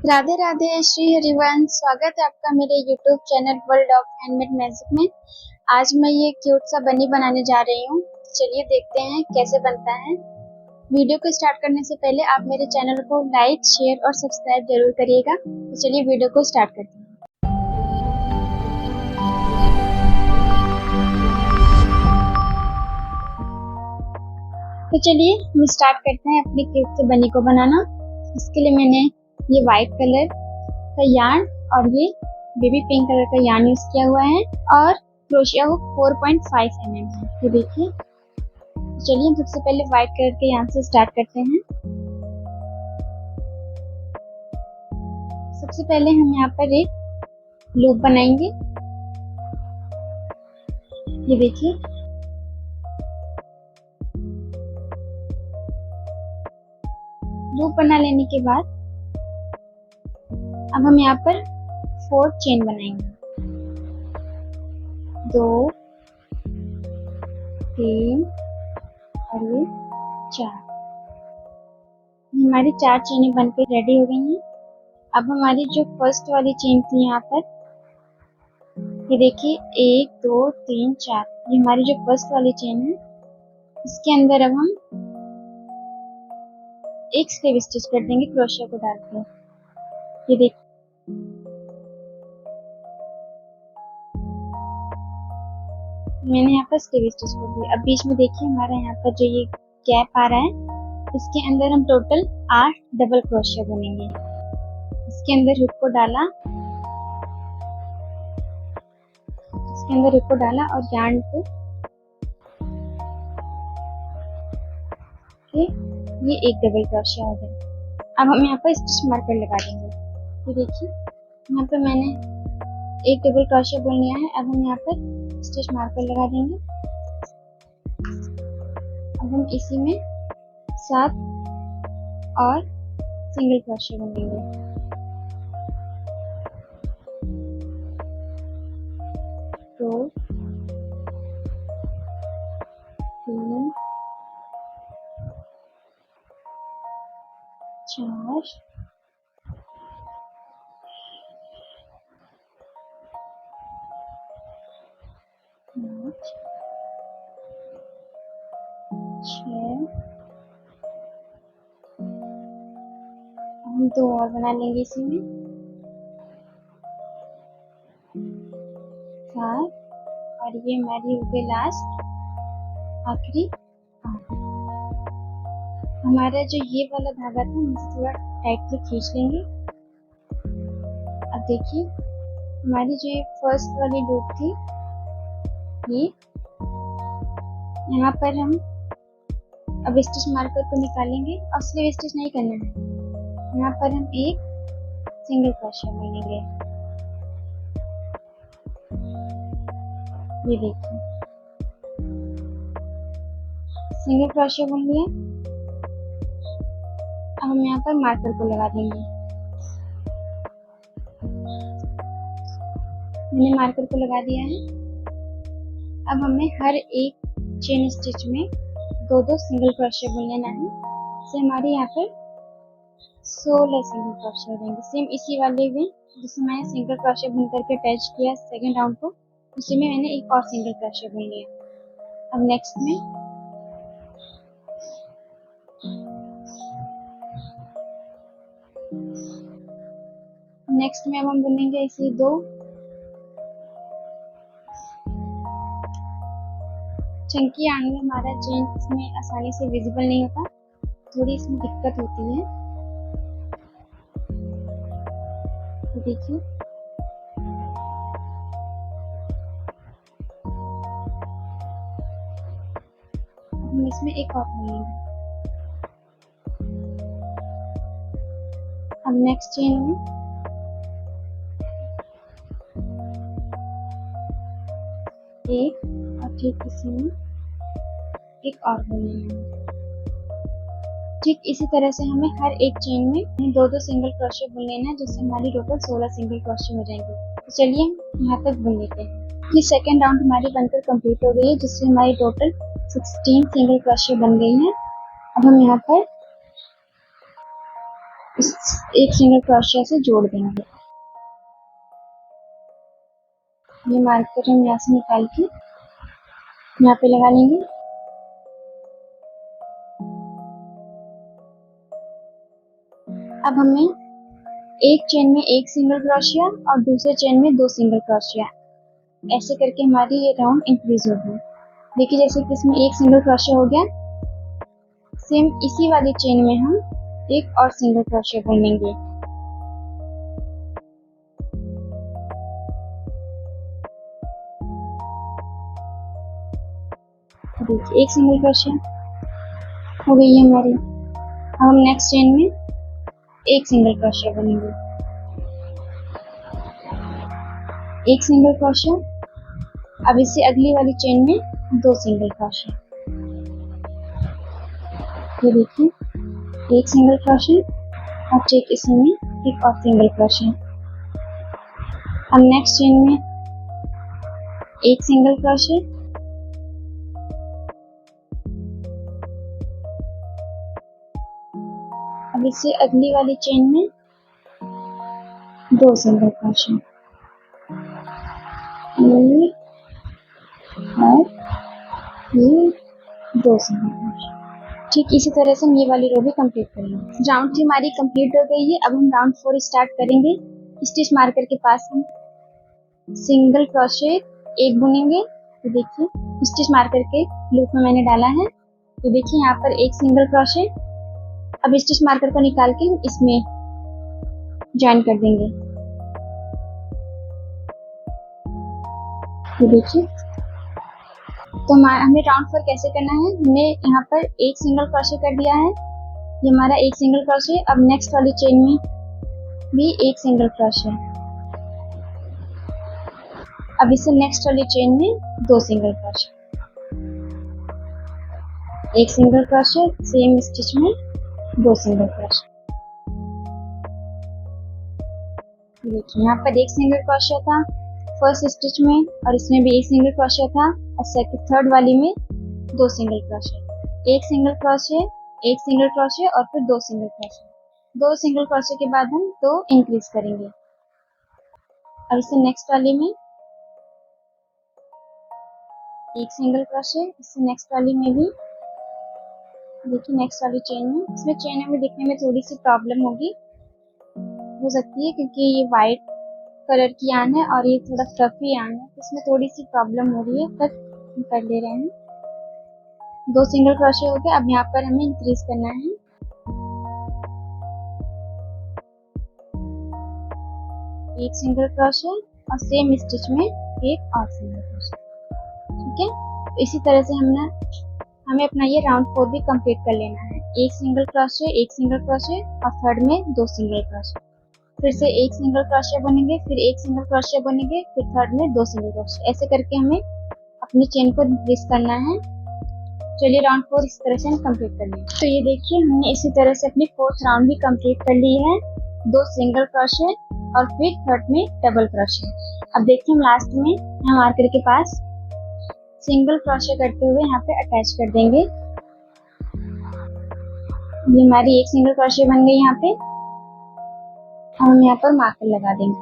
राधे राधे श्री हरिवंश। स्वागत है आपका मेरे YouTube channel world of handmade magic में। आज मैं ये क्यूट सा बनी बनाने जा रही हूँ। चलिए देखते हैं कैसे बनता है। वीडियो को स्टार्ट करने से पहले आप मेरे चैनल को लाइक, शेयर और सब्सक्राइब जरूर करिएगा। तो चलिए वीडियो को स्टार्ट करते हैं। तो चलिए हम स्टार्ट करते हैं अपनी क्यूट से बनी को बनाना। इसके लिए मैंने ये वाइट कलर का यार्न और ये बेबी पिंक कलर का यार्न यूज किया हुआ है और क्रोशिया हुक 4.5 mm है। ये देखिए। चलिए हम सबसे पहले वाइट कलर के यार्न से स्टार्ट करते हैं। सबसे पहले हम यहाँ पर एक लूप बनाएंगे। ये देखिए। लूप बना लेने के बाद अब हम यहाँ पर 4 चेन बनाएंगे। 2, 3 और ये 4। हमारी 4 चेनें बनकर रेडी हो गई हैं। अब हमारी जो फर्स्ट वाली चेन थी यहाँ पर, ये देखिए 1, 2, 3, 4। ये हमारी जो फर्स्ट वाली चेन है, इसके अंदर अब हम एक स्लीव स्टिच कर देंगे क्रोशिया को डाल के। ये देखिए। मैंने यहाँ पर स्लीव स्टिच कर दिया। अब बीच में देखिए हमारा यहाँ पर जो ये गैप आ रहा है, इसके अंदर हम टोटल 8 डबल क्रोशिया बुनेंगे। इसके अंदर हुक को डाला, और यार्न को ये एक डबल क्रोशिया हो गया। अब हम यहाँ पर स्टिच मार्कर लगा देंगे। तो देखिए यहाँ पर मैंने एक डबल क्रोशिया बुन लिया है। अब हम यहाँ पर स्टिच मार्कर लगा देंगे। अब हम इसी में 7 और सिंगल क्रोशिया बुनेंगे। दो, 3, 4, 5, 6। हम 2 और बना लेंगे इसी में। 7 और ये हमारी हो गई लास्ट आखिरी 8। हमारा जो ये वाला धागा था, हम इसे थोड़ा टाइटली खींच लेंगे। अब देखिए हमारी जो ये फर्स्ट वाली लूप थी, ये यहाँ पर हम अब स्टिच मार्कर को निकालेंगे और स्लीव स्टिच नहीं करना है। यहाँ पर हम एक सिंगल क्रोशिया बुनेंगे। ये देखिए सिंगल क्रोशिया बुन लिया। अब हम यहाँ पर मार्कर को लगा देंगे। मैंने मार्कर को लगा दिया है। अब हमें हर एक चेन स्टिच में 2-2 सिंगल क्रोशिया बुन लेना है। इससे हमारे यहाँ पर 16 सिंगल क्रोशिया हो जाएंगे। सेम इसी वाले में जिसमें मैंने सिंगल क्रोशिया बुन करके अटैच किया सेकंड राउंड को, उसी में मैंने एक और सिंगल क्रोशिया बुन लिया। अब नेक्स्ट में अब हम बुनेंगे इसी 2 चंकी यार्न में। हमारा चेन इसमें आसानी से विजिबल नहीं होता, थोड़ी इसमें दिक्कत होती है। तो देखिए हम इसमें एक और बुनेंगे। अब नेक्स्ट चेन में एक और ठीक इसी में एक और बुनेंगे। ठीक इसी तरह से हमें हर एक चेन में 2-2 सिंगल क्रोशिया बुन लेना है, जिससे हमारी टोटल 16 सिंगल क्रोशिया हो जाएंगे। तो चलिए हम यहाँ तक बुन लेते हैं। ये सेकेंड राउंड हमारी बनकर कंप्लीट हो गई है, जिससे हमारी टोटल 16 सिंगल क्रोशिया बन गई है। अब हम यहाँ पर एक सिंगल क्रोशिया से जोड़ देंगे। ये मार्कर हम यहाँ से निकाल के यहाँ पे लगा लेंगे। अब हमें एक चेन में एक सिंगल क्रोशिया और दूसरे चेन में दो सिंगल क्रोशिया, ऐसे करके हमारी ये राउंड इंक्रीज होगी। देखिए जैसे कि इसमें एक सिंगल क्रोशिया हो गया, सेम इसी वाली चेन में हम एक और सिंगल क्रोशिया बुनेंगे। देखिए एक सिंगल क्रोशिया हो गई है हमारी। अब हम नेक्स्ट चेन में एक सिंगल क्रोशिया बुनेंगे, एक सिंगल क्रोशिया। अब इससे अगली वाली चेन में दो सिंगल क्रोशिया। ये देखिए एक सिंगल क्रोशिया और ठीक इसी में एक और सिंगल क्रोशिया। अब नेक्स्ट चेन में एक सिंगल क्रोशिया, अब इससे अगली वाली चेन में दो सिंगल क्रोशिया और ये दो सिंगल क्रोशिया। ठीक इसी तरह से हम ये वाली रो भी कंप्लीट करेंगे। राउंड 3 हमारी कंप्लीट हो गई है। अब हम राउंड 4 स्टार्ट करेंगे। स्टिच मार्कर के पास हम सिंगल क्रोशिया एक बुनेंगे। तो देखिए स्टिच मार्कर के लूप में मैंने डाला है। तो देखिए यहाँ पर एक सिंगल क्रोशिया। अब स्टिच मार्कर को निकाल के हम इसमें ज्वाइन कर देंगे। तो देखिए तो हमें राउंड 4 कैसे करना है, हमने यहाँ पर एक सिंगल क्रोशिया कर दिया है, ये हमारा एक सिंगल क्रोशिया। अब नेक्स्ट वाली चेन में भी एक सिंगल क्रोशिया। अब इससे नेक्स्ट वाली चेन में दो सिंगल क्रोशिया, एक सिंगल क्रोशिया, सेम स्टिच में दो सिंगल क्रोशिया। देखिए यहाँ पर एक सिंगल क्रोशिया था फर्स्ट स्टिच में और इसमें भी एक सिंगल क्रोशिया था और सेकंड थर्ड वाली में दो सिंगल क्रोशिया, एक सिंगल क्रोशिया, एक सिंगल क्रोशिया और फिर दो सिंगल क्रोशिया। दो सिंगल क्रोशिया के बाद हम दो इंक्रीज करेंगे। अब इससे नेक्स्ट वाली में एक सिंगल क्रोशिया, इससे नेक्स्ट वाली में भी देखिए नेक्स्ट वाली चेन में, इसमें चेन में दिखने में थोड़ी सी प्रॉब्लम होगी, हो सकती है क्योंकि ये वाइट कलर की यान है और ये थोड़ा फ्लफी यान है, तो इसमें थोड़ी सी प्रॉब्लम हो रही है, पर हम कर ले रहे हैं। दो सिंगल क्रोशिया हो गए। अब यहाँ पर हमें इंक्रीज करना है। एक सिंगल क्रोशिया और सेम स्टिच में एक और सिंगल क्रोशिया। ठीक है, तो इसी तरह से हमें अपना ये राउंड 4 भी कंप्लीट कर लेना है। एक सिंगल क्रोशिया, एक सिंगल क्रोशिया और थर्ड में दो सिंगल क्रोशिया। फिर से एक सिंगल क्रोशिया बनेंगे, फिर एक सिंगल क्रोशिया बनेंगे, फिर थर्ड में दो सिंगल क्रोशिया। ऐसे करके हमें अपनी चेन को इंक्रीज करना है। चलिए राउंड 4 इस तरह से हम कंप्लीट कर लेंगे। तो ये देखिए हमने इसी तरह से अपनी 4th राउंड भी कंप्लीट कर ली है, दो सिंगल क्रोशिया और फिर थर्ड में डबल क्रोशिया। अब देखिए हम लास्ट में यहाँ मार्कर के पास सिंगल क्रोशिया करते हुए यहाँ पे अटैच कर देंगे। ये हमारी एक सिंगल क्रोशिया बन गई। यहाँ पे हम यहाँ पर मार्कर लगा देंगे।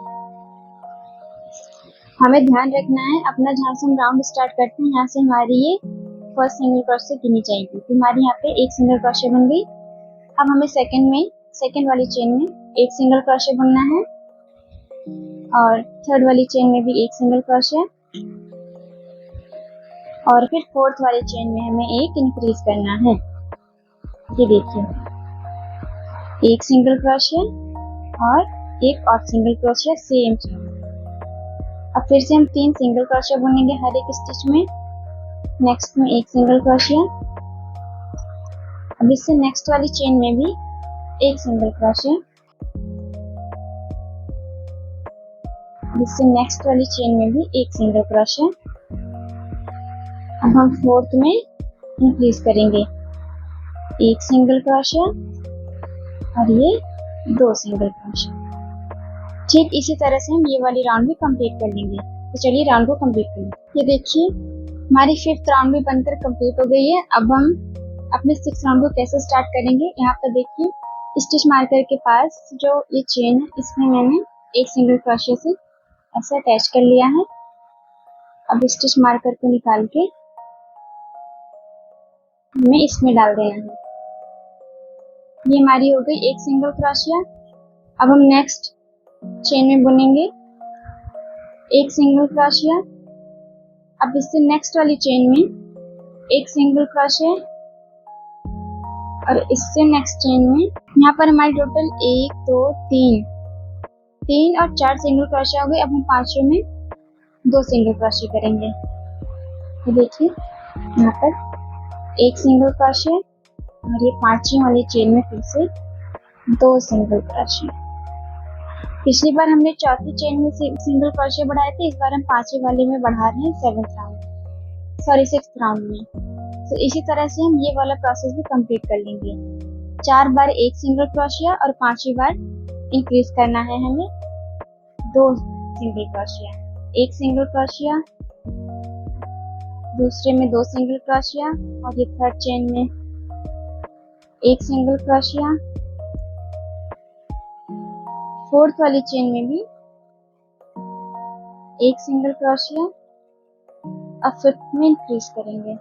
हमें ध्यान रखना है अपना, जहाँ से हम राउंड स्टार्ट करते हैं यहाँ से हमारी ये फर्स्ट सिंगल क्रोशिया गिनी जाएगी। तो हमारी यहाँ पे एक सिंगल क्रोशिया बन गई। अब हमें सेकंड वाली चेन में एक सिंगल क्रोशिया बुनना है और थर्ड वाली चेन में भी एक सिंगल क्रोशिया और फिर फोर्थ वाली चेन में हमें एक इंक्रीज करना है। ये देखिए एक सिंगल क्रोशिया और एक और सिंगल क्रोशिया सेम चेन। अब फिर से हम 3 सिंगल क्रोशिया बुनेंगे हर एक स्टिच में। नेक्स्ट में एक सिंगल क्रोशिया। अब इससे नेक्स्ट वाली चेन में भी एक सिंगल क्रोशिया। इससे नेक्स्ट वाली चेन में भी एक सिंगल क्रोशिया। अब हम फोर्थ में इंक्रीज करेंगे, एक सिंगल क्रोशिया और ये दो सिंगल क्रोशिया। ठीक इसी तरह से हम ये वाली राउंड भी कंप्लीट कर लेंगे। तो चलिए राउंड को कंप्लीट करें। ये देखिए हमारी 5th राउंड भी बनकर कंप्लीट हो गई है। अब हम अपने 6th राउंड को कैसे स्टार्ट करेंगे, यहाँ पर देखिए स्टिच मार्कर के पास जो ये चेन है इसमें मैंने एक सिंगल क्रोशिया से ऐसे अटैच कर लिया है। अब स्टिच मार्कर को निकाल के हमें इसमें डाल देना है। ये हमारी हो गई एक सिंगल क्रोशिया। अब हम नेक्स्ट चेन में बुनेंगे एक सिंगल क्रोशिया। अब इससे नेक्स्ट वाली चेन में एक सिंगल क्रोशिया और इससे नेक्स्ट चेन में यहाँ पर हमारी टोटल 1 2 3 और 4 सिंगल क्रोशिया हो गए। अब हम पांचवें में 2 सिंगल क्रोशिया करेंगे। ये देखिए यहाँ पर एक सिंगल क्रोशिया और ये पांचवी वाली चेन में फिर से 2 सिंगल क्रोशिया। पिछली बार हमने चौथी चेन में सिंगल क्रोशिया बढ़ाए थे, इस बार हम पांचवी वाले में बढ़ा रहे हैं 6th राउंड में। तो इसी तरह से हम ये वाला प्रोसेस भी कंप्लीट कर लेंगे। 4 बार एक सिंगल क्रोशिया और पांचवी बार इंक्रीज करना है हमें 2 सिंगल क्रोशिया। एक सिंगल क्रोशिया, दूसरे में 2 सिंगल क्रोशिया और ये थर्ड चेन में एक सिंगल क्रोशिया। फोर्थ वाली चेन में भी एक सिंगल क्रोशिया और फिफ्थ में इंक्रीज करेंगे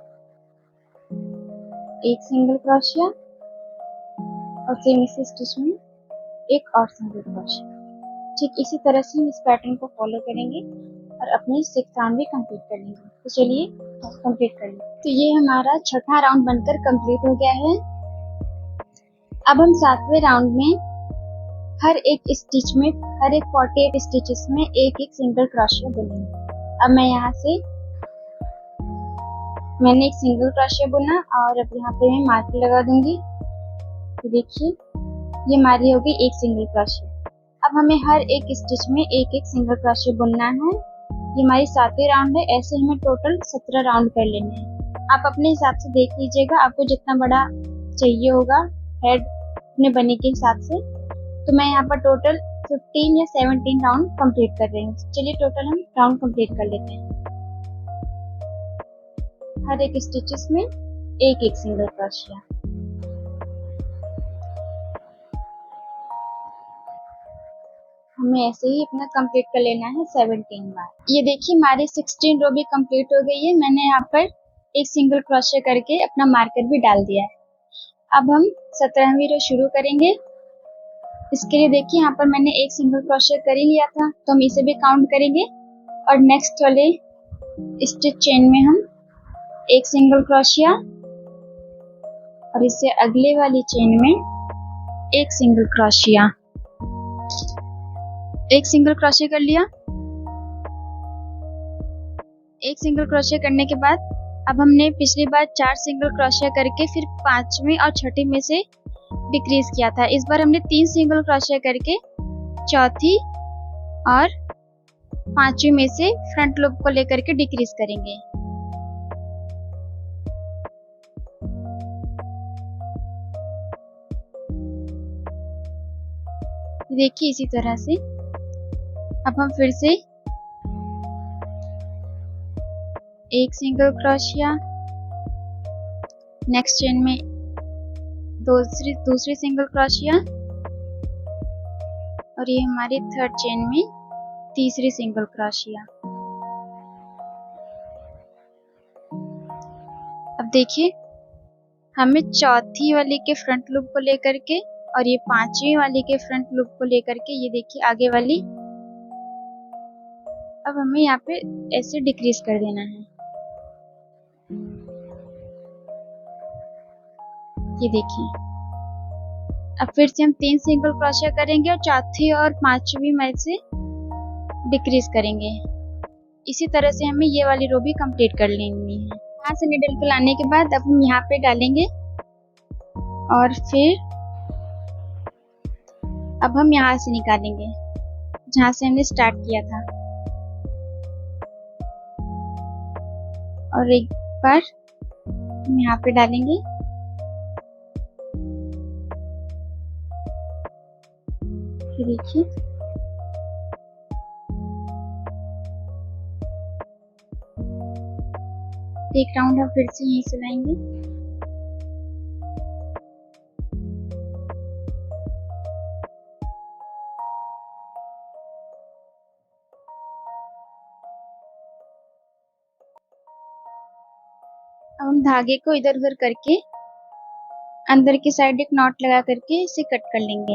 एक सिंगल क्रोशिया और सेम इसी स्टिच में एक और सिंगल क्रोशिया। ठीक इसी तरह से हम इस पैटर्न को फॉलो करेंगे और अपने 6th राउंड भी कंप्लीट कर लेंगे। तो चलिए कंप्लीट कर लेंगे। तो ये हमारा छठा राउंड बनकर कंप्लीट हो गया है। अब हम 7वें राउंड में हर एक स्टिच में, हर एक 48 स्टिचेस में एक एक सिंगल क्रोशिया बुनेंगे। अब मैं यहाँ से मैंने एक सिंगल क्रोशिया बुना और अब यहाँ पे मैं मार्कर लगा दूंगी। तो देखिए ये हमारी होगी एक सिंगल क्रोशिया। अब हमें हर एक स्टिच में एक एक सिंगल क्रोशिया बुनना है। ये हमारी 7वीं राउंड है। ऐसे हमें टोटल 17 राउंड कर लेने हैं। आप अपने हिसाब से देख लीजिएगा, आपको जितना बड़ा चाहिए होगा हेड अपने बने के हिसाब से। तो मैं यहाँ पर टोटल 15 या 17 राउंड कंप्लीट कर रही हूँ। चलिए टोटल हम राउंड कंप्लीट कर लेते हैं। हर एक स्टिचेस में एक एक सिंगल क्रोशिया। हमें ऐसे ही अपना कंप्लीट कर लेना है 17 बार। ये देखिए हमारी 16 रो भी कंप्लीट हो गई है। मैंने यहाँ पर एक सिंगल क्रोशिया करके अपना मार्कर भी डाल दिया है। अब हम 17वीं रो शुरू करेंगे। इसके लिए देखिए यहाँ पर मैंने एक सिंगल क्रोशिया कर ही लिया था, तो हम इसे भी काउंट करेंगे और नेक्स्ट वाले स्टिच चेन में हम एक सिंगल क्रोशिया और इससे अगले वाली चेन में एक सिंगल क्रोशिया। एक सिंगल क्रोशिया कर लिया। एक सिंगल क्रोशिया करने के बाद अब हमने पिछली बार 4 सिंगल क्रोशिया करके फिर 5वीं और 6वीं में से डिक्रीज किया था। इस बार हमने 3 सिंगल क्रोशिया करके चौथी और 5वीं में से फ्रंट लूप को लेकर के डिक्रीज करेंगे। देखिए इसी तरह से अब हम फिर से एक सिंगल क्रोशिया, नेक्स्ट चेन में दूसरी सिंगल क्रोशिया और ये हमारी थर्ड चेन में तीसरी सिंगल क्रोशिया। अब देखिए हमें चौथी वाली के फ्रंट लूप को लेकर के और ये 5वीं वाली के फ्रंट लूप को लेकर के ये देखिए आगे वाली अब हमें यहाँ पे ऐसे डिक्रीज कर देना है। ये देखिए अब फिर से हम 3 सिंगल क्रोशिया करेंगे और चौथी और 5वीं में से डिक्रीज करेंगे। इसी तरह से हमें ये वाली रो भी कंप्लीट कर लेनी है। यहाँ से निडल को लाने के बाद अब हम यहाँ पे डालेंगे और फिर अब हम यहाँ से निकालेंगे जहाँ से हमने स्टार्ट किया था और एक बार हम यहाँ पे डालेंगे। देखिए एक राउंड हम फिर से यहीं से लाएंगे। अब हम धागे को इधर उधर करके अंदर की साइड एक नॉट लगा करके इसे कट कर लेंगे।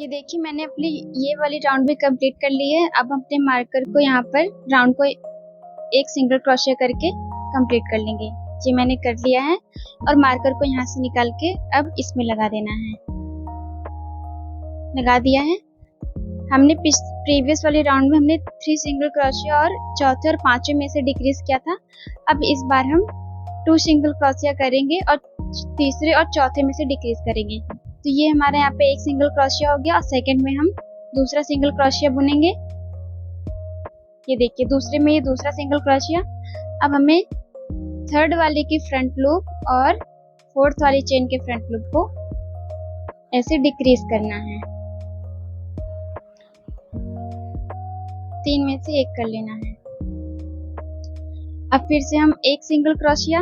ये देखिए मैंने अपनी ये वाली राउंड भी कंप्लीट कर ली है। अब अपने मार्कर को यहाँ पर राउंड को एक सिंगल क्रोशिया करके कंप्लीट कर लेंगे। ये मैंने कर लिया है और मार्कर को यहाँ से निकाल के अब इसमें लगा देना है। लगा दिया है। हमने प्रीवियस वाली राउंड में हमने 3 सिंगल क्रोशिया और चौथे और पांचवें में से डिक्रीज किया था। अब इस बार हम 2 सिंगल क्रोशिया करेंगे और तीसरे और चौथे में से डिक्रीज करेंगे। तो ये हमारे यहाँ पे एक सिंगल क्रोशिया हो गया और सेकंड में हम दूसरा सिंगल क्रोशिया बुनेंगे। ये देखिए दूसरे में ये दूसरा सिंगल क्रोशिया। अब हमें थर्ड वाले की फ्रंट लूप और फोर्थ वाली चेन के फ्रंट लूप को ऐसे डिक्रीज करना है। 3 में से एक कर लेना है। अब फिर से हम एक सिंगल क्रोशिया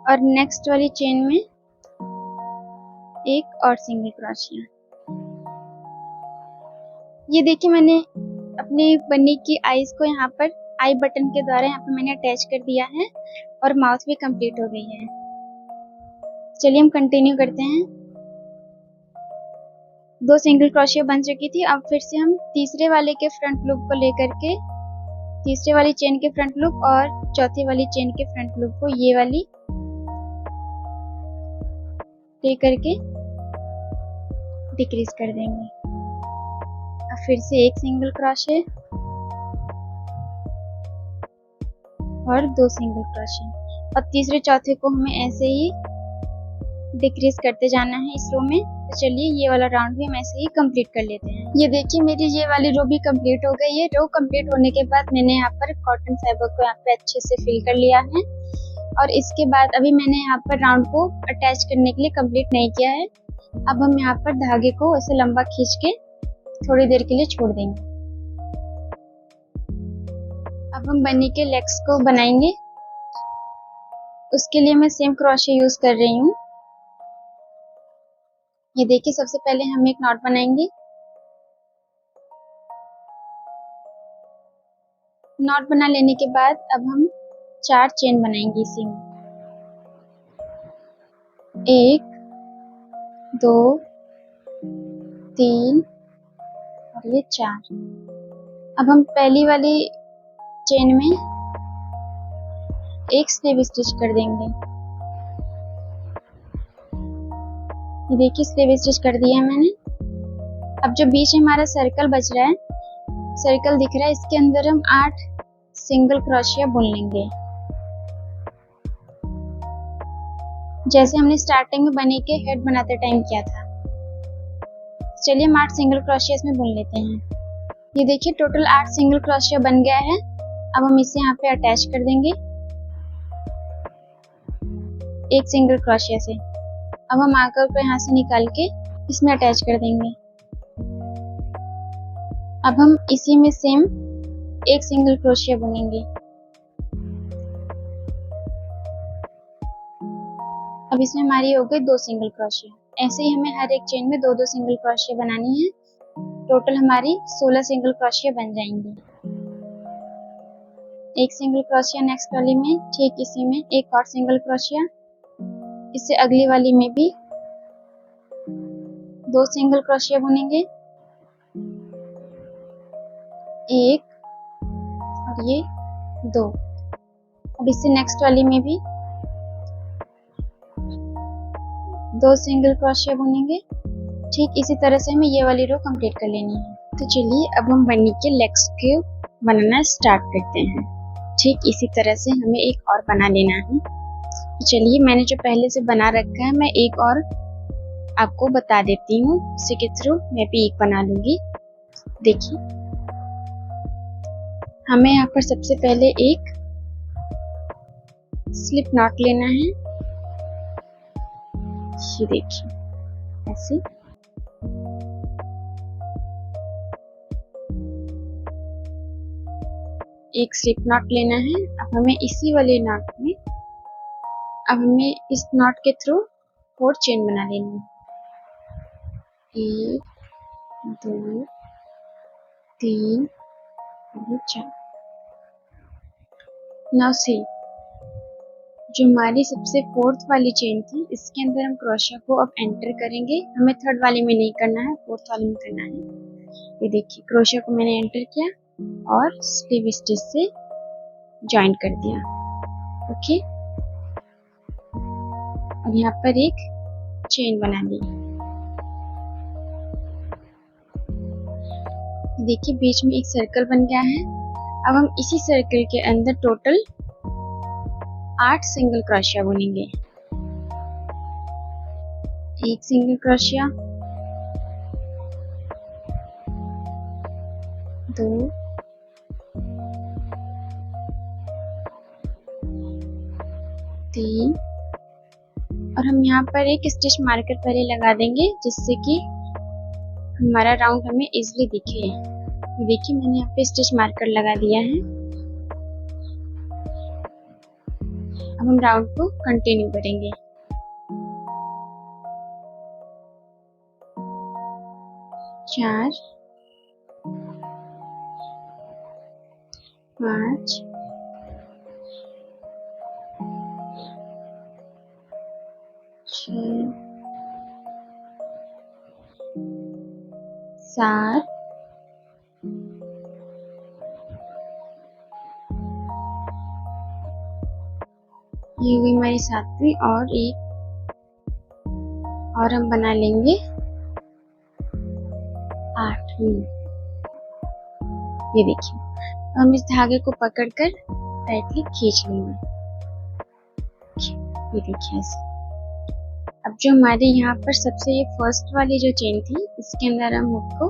और नेक्स्ट वाली चेन में एक और सिंगल क्रोशिया। ये देखिए मैंने अपनी बन्नी की आईज को यहाँ पर आई बटन के द्वारा यहाँ पर मैंने अटैच कर दिया है और माउथ भी कंप्लीट हो गई है। चलिए हम कंटिन्यू करते हैं। 2 सिंगल क्रोशिया बन चुकी थी। अब फिर से हम तीसरे वाले के फ्रंट लूप को लेकर के तीसरे वाली चेन के फ्रंट लूप और चौथी वाली चेन के फ्रंट लूप को ये वाली लेकर के डिक्रीज कर देंगे। अब फिर से एक सिंगल क्रोशिया और 2 सिंगल क्रोशिया और तीसरे चौथे को हमें ऐसे ही डिक्रीज करते जाना है इस रो में। तो चलिए ये वाला राउंड भी हम ऐसे ही कंप्लीट कर लेते हैं। ये देखिए मेरी ये वाली रो भी कंप्लीट हो गई है। रो कंप्लीट होने के बाद मैंने यहाँ पर कॉटन फाइबर को यहाँ पे अच्छे से फिल कर लिया है और इसके बाद अभी मैंने यहाँ पर राउंड को अटैच करने के लिए कंप्लीट नहीं किया है। अब हम यहाँ पर धागे को ऐसे लंबा खींच के थोड़ी देर के लिए छोड़ देंगे। अब हम बन्नी के लेग्स को बनाएंगे। उसके लिए मैं सेम क्रोशिया यूज कर रही हूँ। ये देखिए सबसे पहले हम एक नॉट बनाएंगे। नॉट बना लेने के बाद अब हम 4 चेन बनाएंगे इसी में। 1 2 3 और ये 4। अब हम पहली वाली चेन में एक स्लीव स्टिच कर देंगे। ये देखिए स्लीव स्टिच कर दिया है मैंने। अब जो बीच में हमारा सर्कल बच रहा है, सर्कल दिख रहा है, इसके अंदर हम 8 सिंगल क्रोशिया बुन लेंगे जैसे हमने स्टार्टिंग में बनी के हेड बनाते टाइम किया था। चलिए हम 8 सिंगल क्रोशिया इसमें बुन लेते हैं। ये देखिए टोटल 8 सिंगल क्रोशिया बन गया है। अब हम इसे यहाँ पे अटैच कर देंगे एक सिंगल क्रोशिया से। अब हम मार्कर को यहाँ से निकाल के इसमें अटैच कर देंगे। अब हम इसी में सेम एक सिंगल क्रोशिया बुनेंगे। अब इसमें हमारी हो गई 2 सिंगल क्रोशिया। ऐसे ही हमें हर एक चेन में 2-2 सिंगल क्रोशिया बनानी है। टोटल हमारी 16 सिंगल क्रोशिया बन जाएंगी। एक सिंगल क्रोशिया नेक्स्ट वाली में, ठीक इसी में एक और सिंगल क्रोशिया, इससे अगली वाली में भी 2 सिंगल क्रोशिया बुनेंगे, एक और ये 2। अब इससे नेक्स्ट वाली में भी 2 सिंगल क्रोशिया बुनेंगे। ठीक इसी तरह से हमें ये वाली रो कंप्लीट कर लेनी है। तो चलिए अब हम बन्नी के लेग्स को बनाना स्टार्ट करते हैं। ठीक इसी तरह से हमें एक और बना लेना है। तो चलिए मैंने जो पहले से बना रखा है मैं एक और आपको बता देती हूँ, उसी के थ्रू मैं भी एक बना लूंगी। देखिए हमें यहाँ पर सबसे पहले एक स्लिप नॉट लेना है। ये देखिए ऐसे एक स्लिप नॉट लेना है। अब हमें इसी वाले नॉट में अब हमें इस नॉट के थ्रू 4 चेन बना लेनी है। 1 2 3 और 4। नाउ सी, जो हमारी सबसे फोर्थ वाली चेन थी, इसके अंदर हम क्रोशिया को अब एंटर करेंगे। हमें थर्ड वाली में नहीं करना है, फोर्थ वाली में करना है। ये देखिए, क्रोशिया को मैंने एंटर किया और स्लीव स्टिच से ज्वाइन कर दिया। ओके, और यहाँ पर एक चेन बना ली। देखिए, बीच में एक सर्कल बन गया है। अब हम इसी सर्कल के अंदर टोटल 8 सिंगल क्रोशिया बुनेंगे। एक सिंगल क्रोशिया, 2 3, और हम यहाँ पर एक स्टिच मार्कर पहले लगा देंगे जिससे कि हमारा राउंड हमें इजीली दिखे। देखिए, मैंने यहाँ पे स्टिच मार्कर लगा दिया है। अब हम राउंड को कंटिन्यू करेंगे। चार, 5, 6, 7, ये हुई हमारी 7वीं, और एक और हम बना लेंगे 8वीं। ये देखिए, हम इस धागे को पकड़कर टाइटली खींच लेंगे। ये देखिए ऐसे। अब जो हमारे यहाँ पर सबसे ये फर्स्ट वाली जो चेन थी, इसके अंदर हम हुक को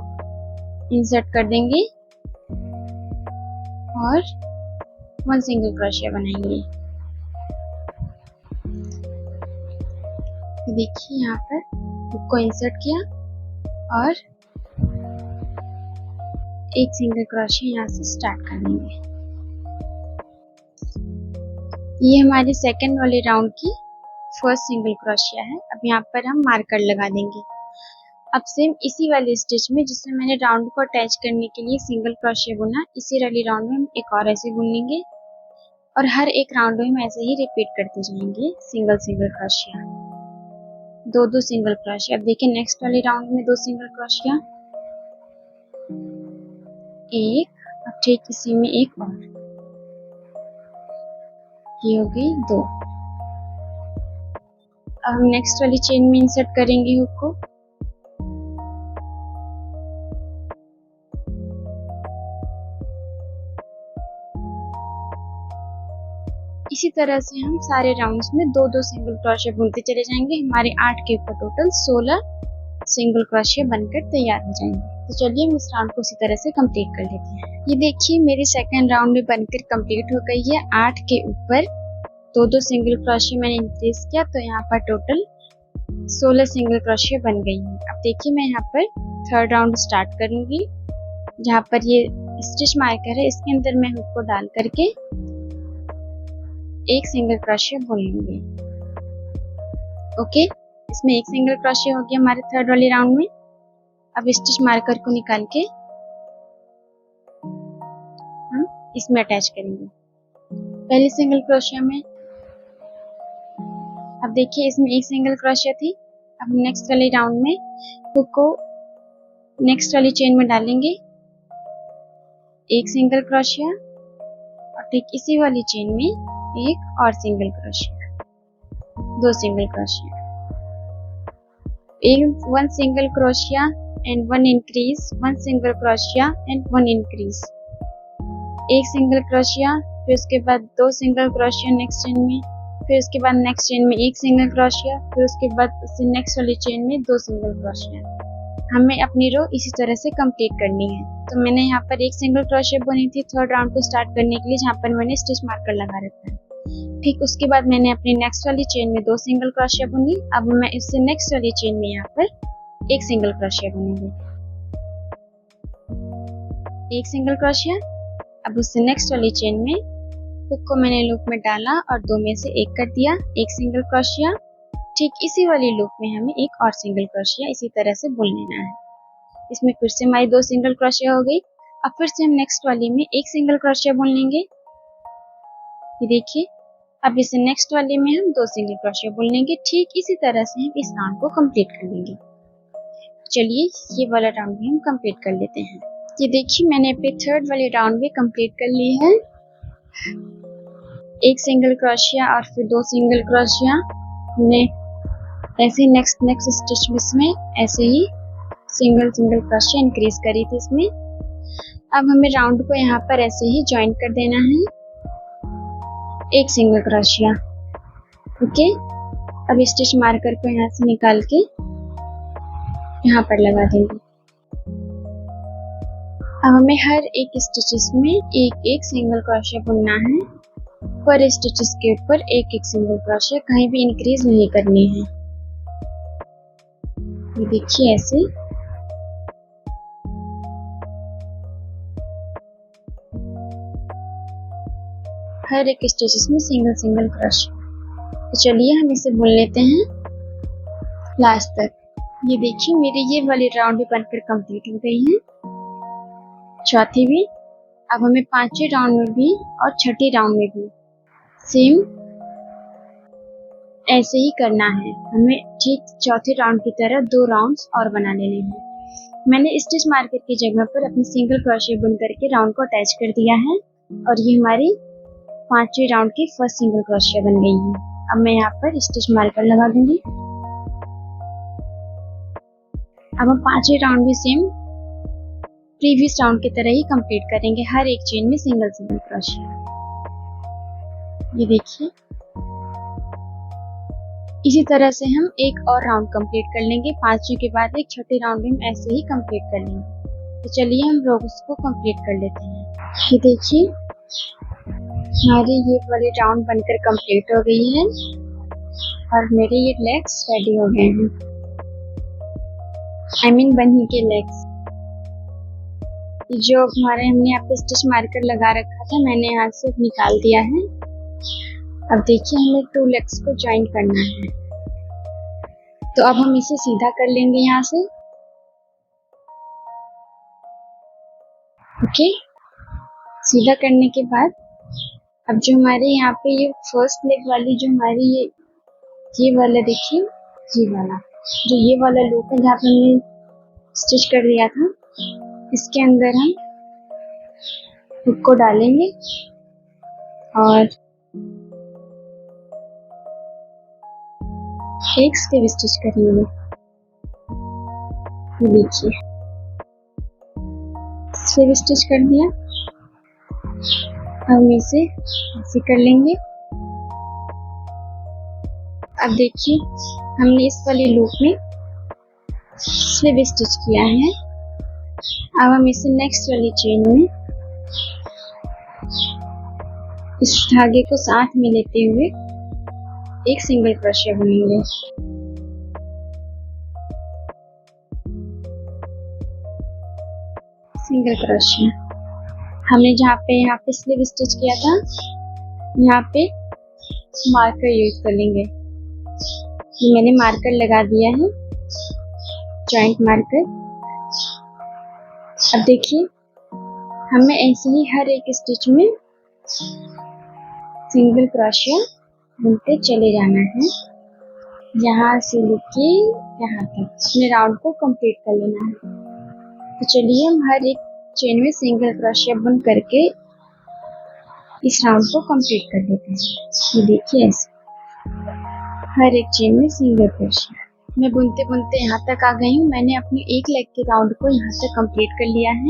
इंसर्ट कर देंगे और 1 सिंगल क्रोशिया बनाएंगे। देखिए, यहाँ पर हुक को इंसर्ट किया और एक सिंगल क्रोशिया यहाँ से स्टार्ट कर देंगे। ये हमारी सेकंड वाले राउंड की फर्स्ट सिंगल क्रोशिया है। अब यहाँ पर हम मार्कर लगा देंगे। अब सेम इसी वाले स्टिच में जिसमें मैंने राउंड को अटैच करने के लिए सिंगल क्रोशिया बुना, इसी वाली राउंड में हम एक और ऐसे बुन लेंगे और हर एक राउंड में हम ऐसे ही रिपीट करते जाएंगे single single crochet, 2 single crochet. अब देखिए, नेक्स्ट वाले राउंड में 2 सिंगल क्रोशिया, एक, अब ठीक इसी में एक और, ये हो गई 2। अब हम नेक्स्ट वाली चेन में इंसर्ट करेंगे हुक को। इसी तरह से हम सारे राउंड्स में 2 सिंगल क्रोशिया बुनते चले जाएंगे। हमारे 8 के ऊपर टोटल 16 सिंगल क्रोशिया बनकर तैयार हो जाएंगे। तो चलिए हम इस राउंड को उसी तरह से कंप्लीट कर लेते हैं। ये देखिए, मेरी सेकंड राउंड में बनकर कंप्लीट हो गई है। 8 के ऊपर 2 सिंगल क्रोशिया मैंने इंक्रीज किया, तो यहाँ पर टोटल 16 सिंगल क्रोशिया बन गई है। अब देखिए, मैं यहाँ पर थर्ड राउंड स्टार्ट करूंगी। जहाँ पर ये स्टिच मार्कर है, इसके अंदर मैं हुक को डाल करके एक सिंगल क्रोशिया बुन लूंगी। ओके, इसमें एक सिंगल क्रोशिया हो गया हमारे थर्ड वाले राउंड में। अब स्टिच मार्कर को निकाल के हम इसमें अटैच करेंगे पहले सिंगल क्रोशिया में। अब देखिए, इसमें एक सिंगल क्रोशिया थी। अब नेक्स्ट वाले राउंड में हुक को नेक्स्ट वाली चेन में डालेंगे, एक सिंगल क्रोशिया, और ठीक इसी वाली चेन में एक और single crochet, 2 single crochet, 1 single crochet and 1 increase, 1 single crochet and 1 increase, एक सिंगल क्रोशिया, फिर उसके बाद 2 सिंगल क्रोशिया नेक्स्ट चेन में, फिर उसके बाद नेक्स्ट चेन में एक सिंगल क्रोशिया, फिर उसके बाद उससे नेक्स्ट वाली चेन में 2 सिंगल क्रोशिया। हमें अपनी रो इसी तरह से कंप्लीट करनी है। तो मैंने यहाँ पर एक सिंगल क्रोशिया बुनी थी थर्ड राउंड को स्टार्ट करने के लिए, जहाँ पर मैंने स्टिच मार्कर लगा रखा है। ठीक उसके बाद मैंने अपनी नेक्स्ट वाली चेन में 2 सिंगल क्रोशिया बुनी। अब मैं इससे नेक्स्ट वाली चेन में यहाँ पर एक सिंगल क्रोशिया बुनूंगी, एक सिंगल क्रोशिया। अब उससे नेक्स्ट वाली चेन में हुक को मैंने लूप में डाला और 2 में से एक कर दिया, एक सिंगल क्रोशिया। ठीक इसी वाली लूप में हमें एक और सिंगल क्रोशिया इसी तरह से बुन लेना है। इसमें फिर से हमारी 2 सिंगल क्रोशिया हो गई। अब फिर से हम नेक्स्ट वाली में एक सिंगल क्रोशिया बुन लेंगे। ये देखिए, अब इसे नेक्स्ट वाली में हम 2 सिंगल क्रोशिया बुन लेंगे। ठीक इसी तरह से हम इस राउंड को कंप्लीट कर लेंगे। चलिए ये वाला राउंड भी हम कंप्लीट कर लेते हैं। ये देखिए, मैंने अपने थर्ड वाले राउंड भी कंप्लीट कर ली है। एक सिंगल क्रोशिया और फिर 2 सिंगल क्रोशिया हमने ऐसे नेक्स्ट स्टिच में ऐसे ही सिंगल क्रोशिया इंक्रीज करी थी इसमें। अब हमें राउंड को यहाँ पर ऐसे ही ज्वाइन कर देना है, एक सिंगल क्रोशिया। ओके, अब स्टिच मार्कर को यहाँ से निकाल के यहाँ पर लगा देंगे। अब हमें हर एक स्टिचेस में एक सिंगल क्रोशिया बुनना है। पर स्टिचेस के ऊपर एक सिंगल क्रोशिया, कहीं भी इंक्रीज नहीं करनी है। ये देखिए ऐसे। हर एक स्टिचेस में सिंगल क्रोशिया। तो चलिए हम इसे बुन लेते हैं लास्ट तक। ये देखिए, मेरी ये वाली राउंड भी बनकर कंप्लीट हो गई है, चौथी भी। अब हमें 5वें राउंड में भी और छठी राउंड में भी सेम ऐसे ही करना है। हमें ठीक चौथे राउंड की तरह 2 राउंड्स और बना लेने हैं। मैंने स्टिच मार्कर की जगह पर अपनी सिंगल क्रोशिया बुन करके राउंड को अटैच कर दिया है और ये हमारी 5वें राउंड की फर्स्ट सिंगल क्रोशिया बन गई है। अब मैं यहाँ पर स्टिच मार्कर लगा दूंगी। अब हम 5वें राउंड भी सेम प्रीवियस राउंड की तरह ही कंप्लीट करेंगे, हर एक चेन में सिंगल क्रोशिया। ये देखिए, इसी तरह से हम एक और राउंड कंप्लीट कर लेंगे। 5वें के बाद एक छठे राउंड में हम ऐसे ही कंप्लीट कर लेंगे। तो चलिए हम रोज को कंप्लीट कर लेते हैं। ये देखिए, हमारी ये वाली राउंड बनकर कंप्लीट हो गई है और मेरे ये लेग्स रेडी हो गए हैं। I mean बन्ही के लेग्स। जो हमारे हमने यहाँ पे स्टिच मार्कर लगा रखा था, मैंने यहाँ से निकाल दिया है। अब देखिए, हमें 2 लेग्स को ज्वाइन करना है। तो अब हम इसे सीधा कर लेंगे यहाँ से। ओके, सीधा करने के बाद अब जो हमारे यहाँ पे ये फर्स्ट लेग वाली जो हमारी ये वाला देखिए, ये वाला लूप है जहाँ पे हमने स्टिच कर दिया था, इसके अंदर हम हुक को डालेंगे और एक स्लिप स्टिच करेंगे। देखिए, स्लिप स्टिच कर दिया। हम इसे ऐसे कर लेंगे। अब देखिए, हमने इस वाली लूप में स्लिप स्टिच किया है। अब हम इसे नेक्स्ट वाली चेन में इस धागे को साथ में लेते हुए एक सिंगल क्रोशिया बुनेंगे। सिंगल क्रोशिया हमने जहाँ पे स्लिप स्टिच किया था, यहाँ पे मार्कर यूज कर लेंगे। ये मैंने मार्कर लगा दिया है, जॉइंट मार्कर। अब देखिए, हमें ऐसे ही हर एक स्टिच में सिंगल क्रोशिया बुनते चले जाना है, यहाँ से लेके यहाँ तक अपने राउंड को कंप्लीट कर लेना है। तो चलिए हम हर एक चेन में सिंगल क्रोशिया बुन करके इस राउंड को कंप्लीट कर लेते हैं। ये देखिए, ऐसे हर एक चेन में सिंगल क्रोशिया। मैं बुनते बुनते यहाँ तक आ गई हूँ। मैंने अपनी एक लेग के राउंड को यहाँ तक कंप्लीट कर लिया है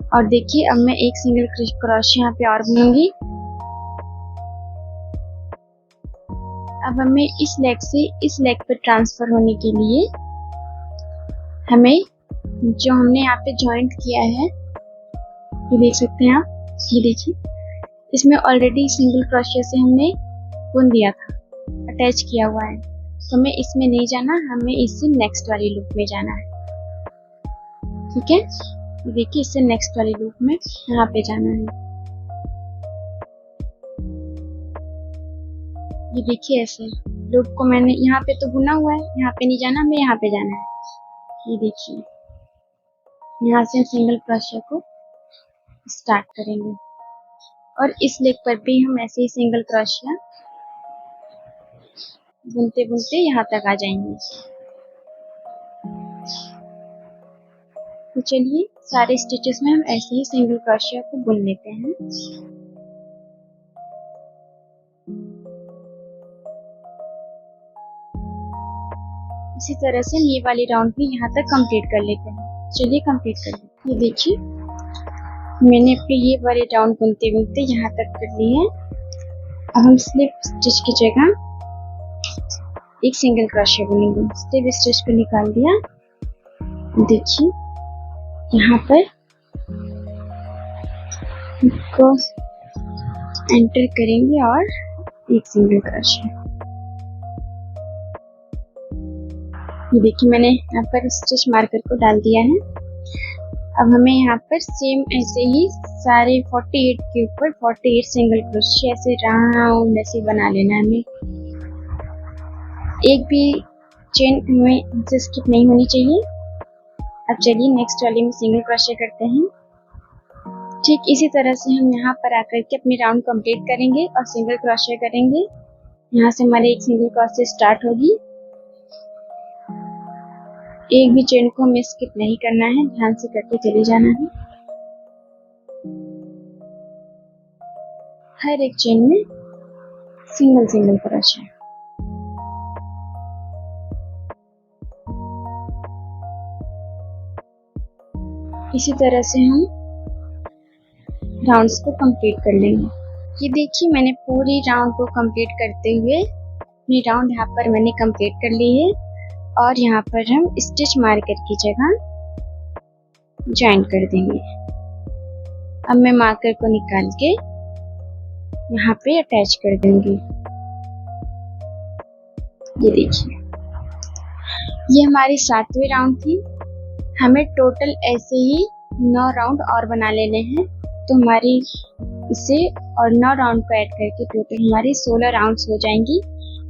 और देखिए, अब मैं एक सिंगल क्रोशिया यहाँ पे और बुनूंगी। अब हमें इस लेग से इस लेग पर ट्रांसफर होने के लिए हमें जो हमने यहाँ पे जॉइंट किया है, ये देख सकते हैं आप, ये देखिए, इसमें ऑलरेडी सिंगल क्रोशिया से हमने बुन दिया था, अटैच किया हुआ है। तो हमें इसमें नहीं जाना, हमें इससे नेक्स्ट वाली लूप में जाना है। ठीक है, ये देखिए, इससे नेक्स्ट वाली लूप में यहाँ पे जाना है। ये देखिए ऐसे। लूप को मैंने यहाँ पे तो बुना हुआ है, यहाँ पे नहीं जाना, हमें यहाँ पे जाना है। ये देखिए, यहाँ से सिंगल क्रोशिया को स्टार्ट करेंगे और इस लेग पर भी हम ऐसे ही सिंगल क्रोशिया बुनते बुनते यहाँ तक आ जाएंगे। तो चलिए सारे स्टिचेस में हम ऐसे ही सिंगल क्रोशिया को बुन लेते हैं। इसी तरह से ये वाली राउंड भी यहाँ तक कंप्लीट कर लेते हैं। चलिए कंप्लीट कर लेते हैं। ये देखिए, मैंने अपने ये वाले राउंड बुनते बुनते यहाँ तक कर ली है। अब हम स्लिप स्टिच की जगह एक सिंगल क्रोशिया बुनेंगे। स्लिप स्टिच को निकाल दिया। देखिए यहाँ पर इसको एंटर करेंगे और एक सिंगल क्रोशिया। ये देखिए, मैंने यहाँ पर स्टिच मार्कर को डाल दिया है। अब हमें यहाँ पर सेम ऐसे ही सारे 48 के ऊपर 48 सिंगल क्रोशिया ऐसे राउंड ऐसे बना लेना है। हमें एक भी चेन हमें स्किप नहीं होनी चाहिए। अब चलिए नेक्स्ट वाले में सिंगल क्रोशिया करते हैं। ठीक इसी तरह से हम यहाँ पर आकर के अपनी राउंड कंप्लीट करेंगे और सिंगल क्रोशिया करेंगे। यहाँ से हमारे एक सिंगल क्रोशिया स्टार्ट होगी। एक भी चेन को हमें स्किप नहीं करना है, ध्यान से करके चले जाना है। हर एक चेन में सिंगल सिंगल क्रोशिया। इसी तरह से हम राउंड्स को कंप्लीट कर लेंगे। ये देखिए, मैंने पूरी राउंड को कंप्लीट करते हुए अपनी राउंड यहाँ पर मैंने कंप्लीट कर ली है और यहाँ पर हम स्टिच मार्कर की जगह ज्वाइन कर देंगे। अब मैं मार्कर को निकाल के यहाँ पे अटैच कर देंगे। ये देखिए, ये हमारी 7वीं राउंड थी। हमें टोटल ऐसे ही 9 राउंड और बना लेने हैं। तो हमारी इसे और 9 राउंड को ऐड करके टोटल हमारी 16 राउंड्स हो जाएंगी।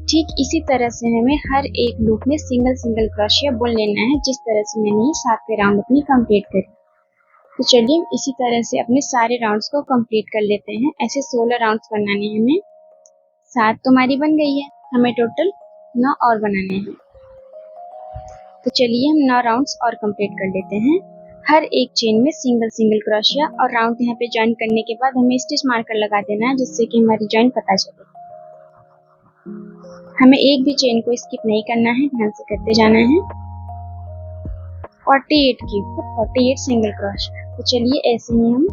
ठीक इसी तरह से हमें हर एक लूप में सिंगल सिंगल क्रोशिया बुन लेना है, जिस तरह से मैंने ये 7वें राउंड अपनी कंप्लीट करी। तो चलिए इसी तरह से अपने सारे राउंड्स को कंप्लीट कर लेते हैं। ऐसे 16 राउंड्स बनाने हैं हमें। 7 तो हमारी बन गई है, हमें टोटल 9 और बनाने हैं। तो चलिए हम 9 राउंड्स और कंप्लीट कर लेते हैं। हर एक चेन में सिंगल सिंगल क्रोशिया और राउंड यहाँ पे ज्वाइन करने के बाद हमें स्टिच मार्कर लगा देना है, जिससे कि हमारी ज्वाइन पता चले। हमें एक भी चेन को स्किप नहीं करना है, ध्यान से करते जाना है। 48 की 48 सिंगल क्रोशिया। तो चलिए ऐसे ही हम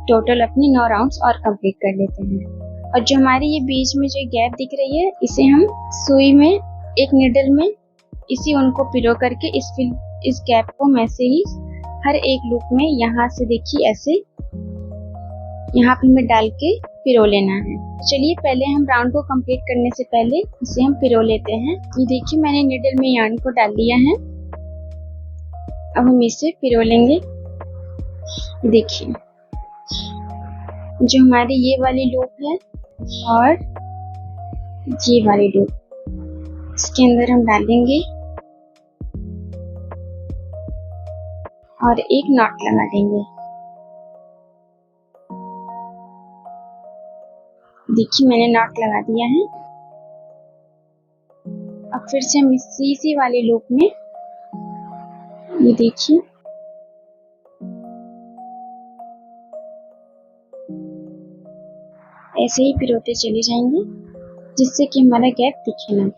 टोटल अपनी 9 राउंड्स और कंप्लीट कर लेते हैं। और जो हमारी ये बीच में जो गैप दिख रही है, इसे हम सुई में एक निडल में इसी उनको पिरो करके इस गैप को हम ऐसे ही हर एक लूप में यहाँ से देखिए ऐसे यहाँ पे हमें डाल के पिरो लेना है। चलिए पहले हम राउंड को कंप्लीट करने से पहले इसे हम पिरो लेते हैं। ये देखिए, मैंने निडल में यार्न को डाल दिया है। अब हम इसे पिरो लेंगे। देखिए, जो हमारी ये वाली लूप है और ये वाली लूप, इसके अंदर हम डालेंगे और एक नॉट लगा देंगे। देखिए, मैंने नॉट लगा दिया है। अब फिर से हम इसी वाले लूप में ये देखिए ऐसे ही पिरोते चले जाएंगे, जिससे कि हमारा गैप दिखे ना।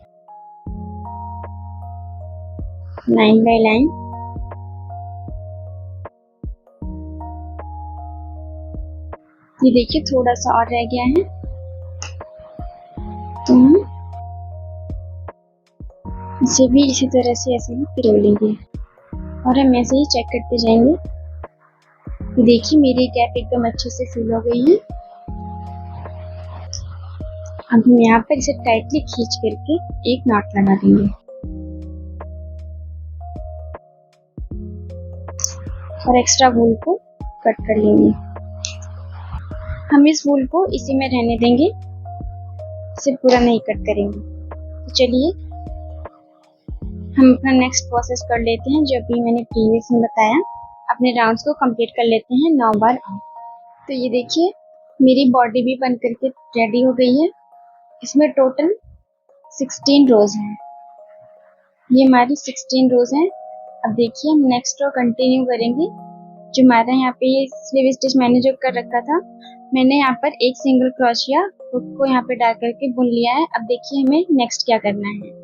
लाइन बाय लाइन ये देखिए, थोड़ा सा और रह गया है, तो हम इसे भी इसी तरह से ऐसे ही पिरो लेंगे और हम ऐसे ही चेक करते जाएंगे। तो देखिए, मेरी गैप एकदम अच्छे से फिल हो गई है। अब हम यहाँ पर इसे टाइटली खींच करके एक नॉट लगा देंगे और एक्स्ट्रा वूल को कट कर लेंगे। हम इस वूल को इसी में रहने देंगे, इसे पूरा नहीं कट करेंगे। चलिए हम अपना नेक्स्ट प्रोसेस कर लेते हैं, जो अभी मैंने प्रीवियस में बताया। अपने राउंड्स को कंप्लीट कर लेते हैं 9 बार। तो ये देखिए मेरी बॉडी भी बन करके रेडी हो गई है। इसमें टोटल 16 रोज हैं। ये हमारी 16 रोज हैं। अब देखिए हम नेक्स्ट रो कंटिन्यू करेंगे। जो हमारा यहाँ पे ये स्लीव स्टिच मैंने जो कर रखा था, मैंने यहाँ पर एक सिंगल क्रोशिया हुक को यहाँ पे डाल करके बुन लिया है। अब देखिए हमें नेक्स्ट क्या करना है।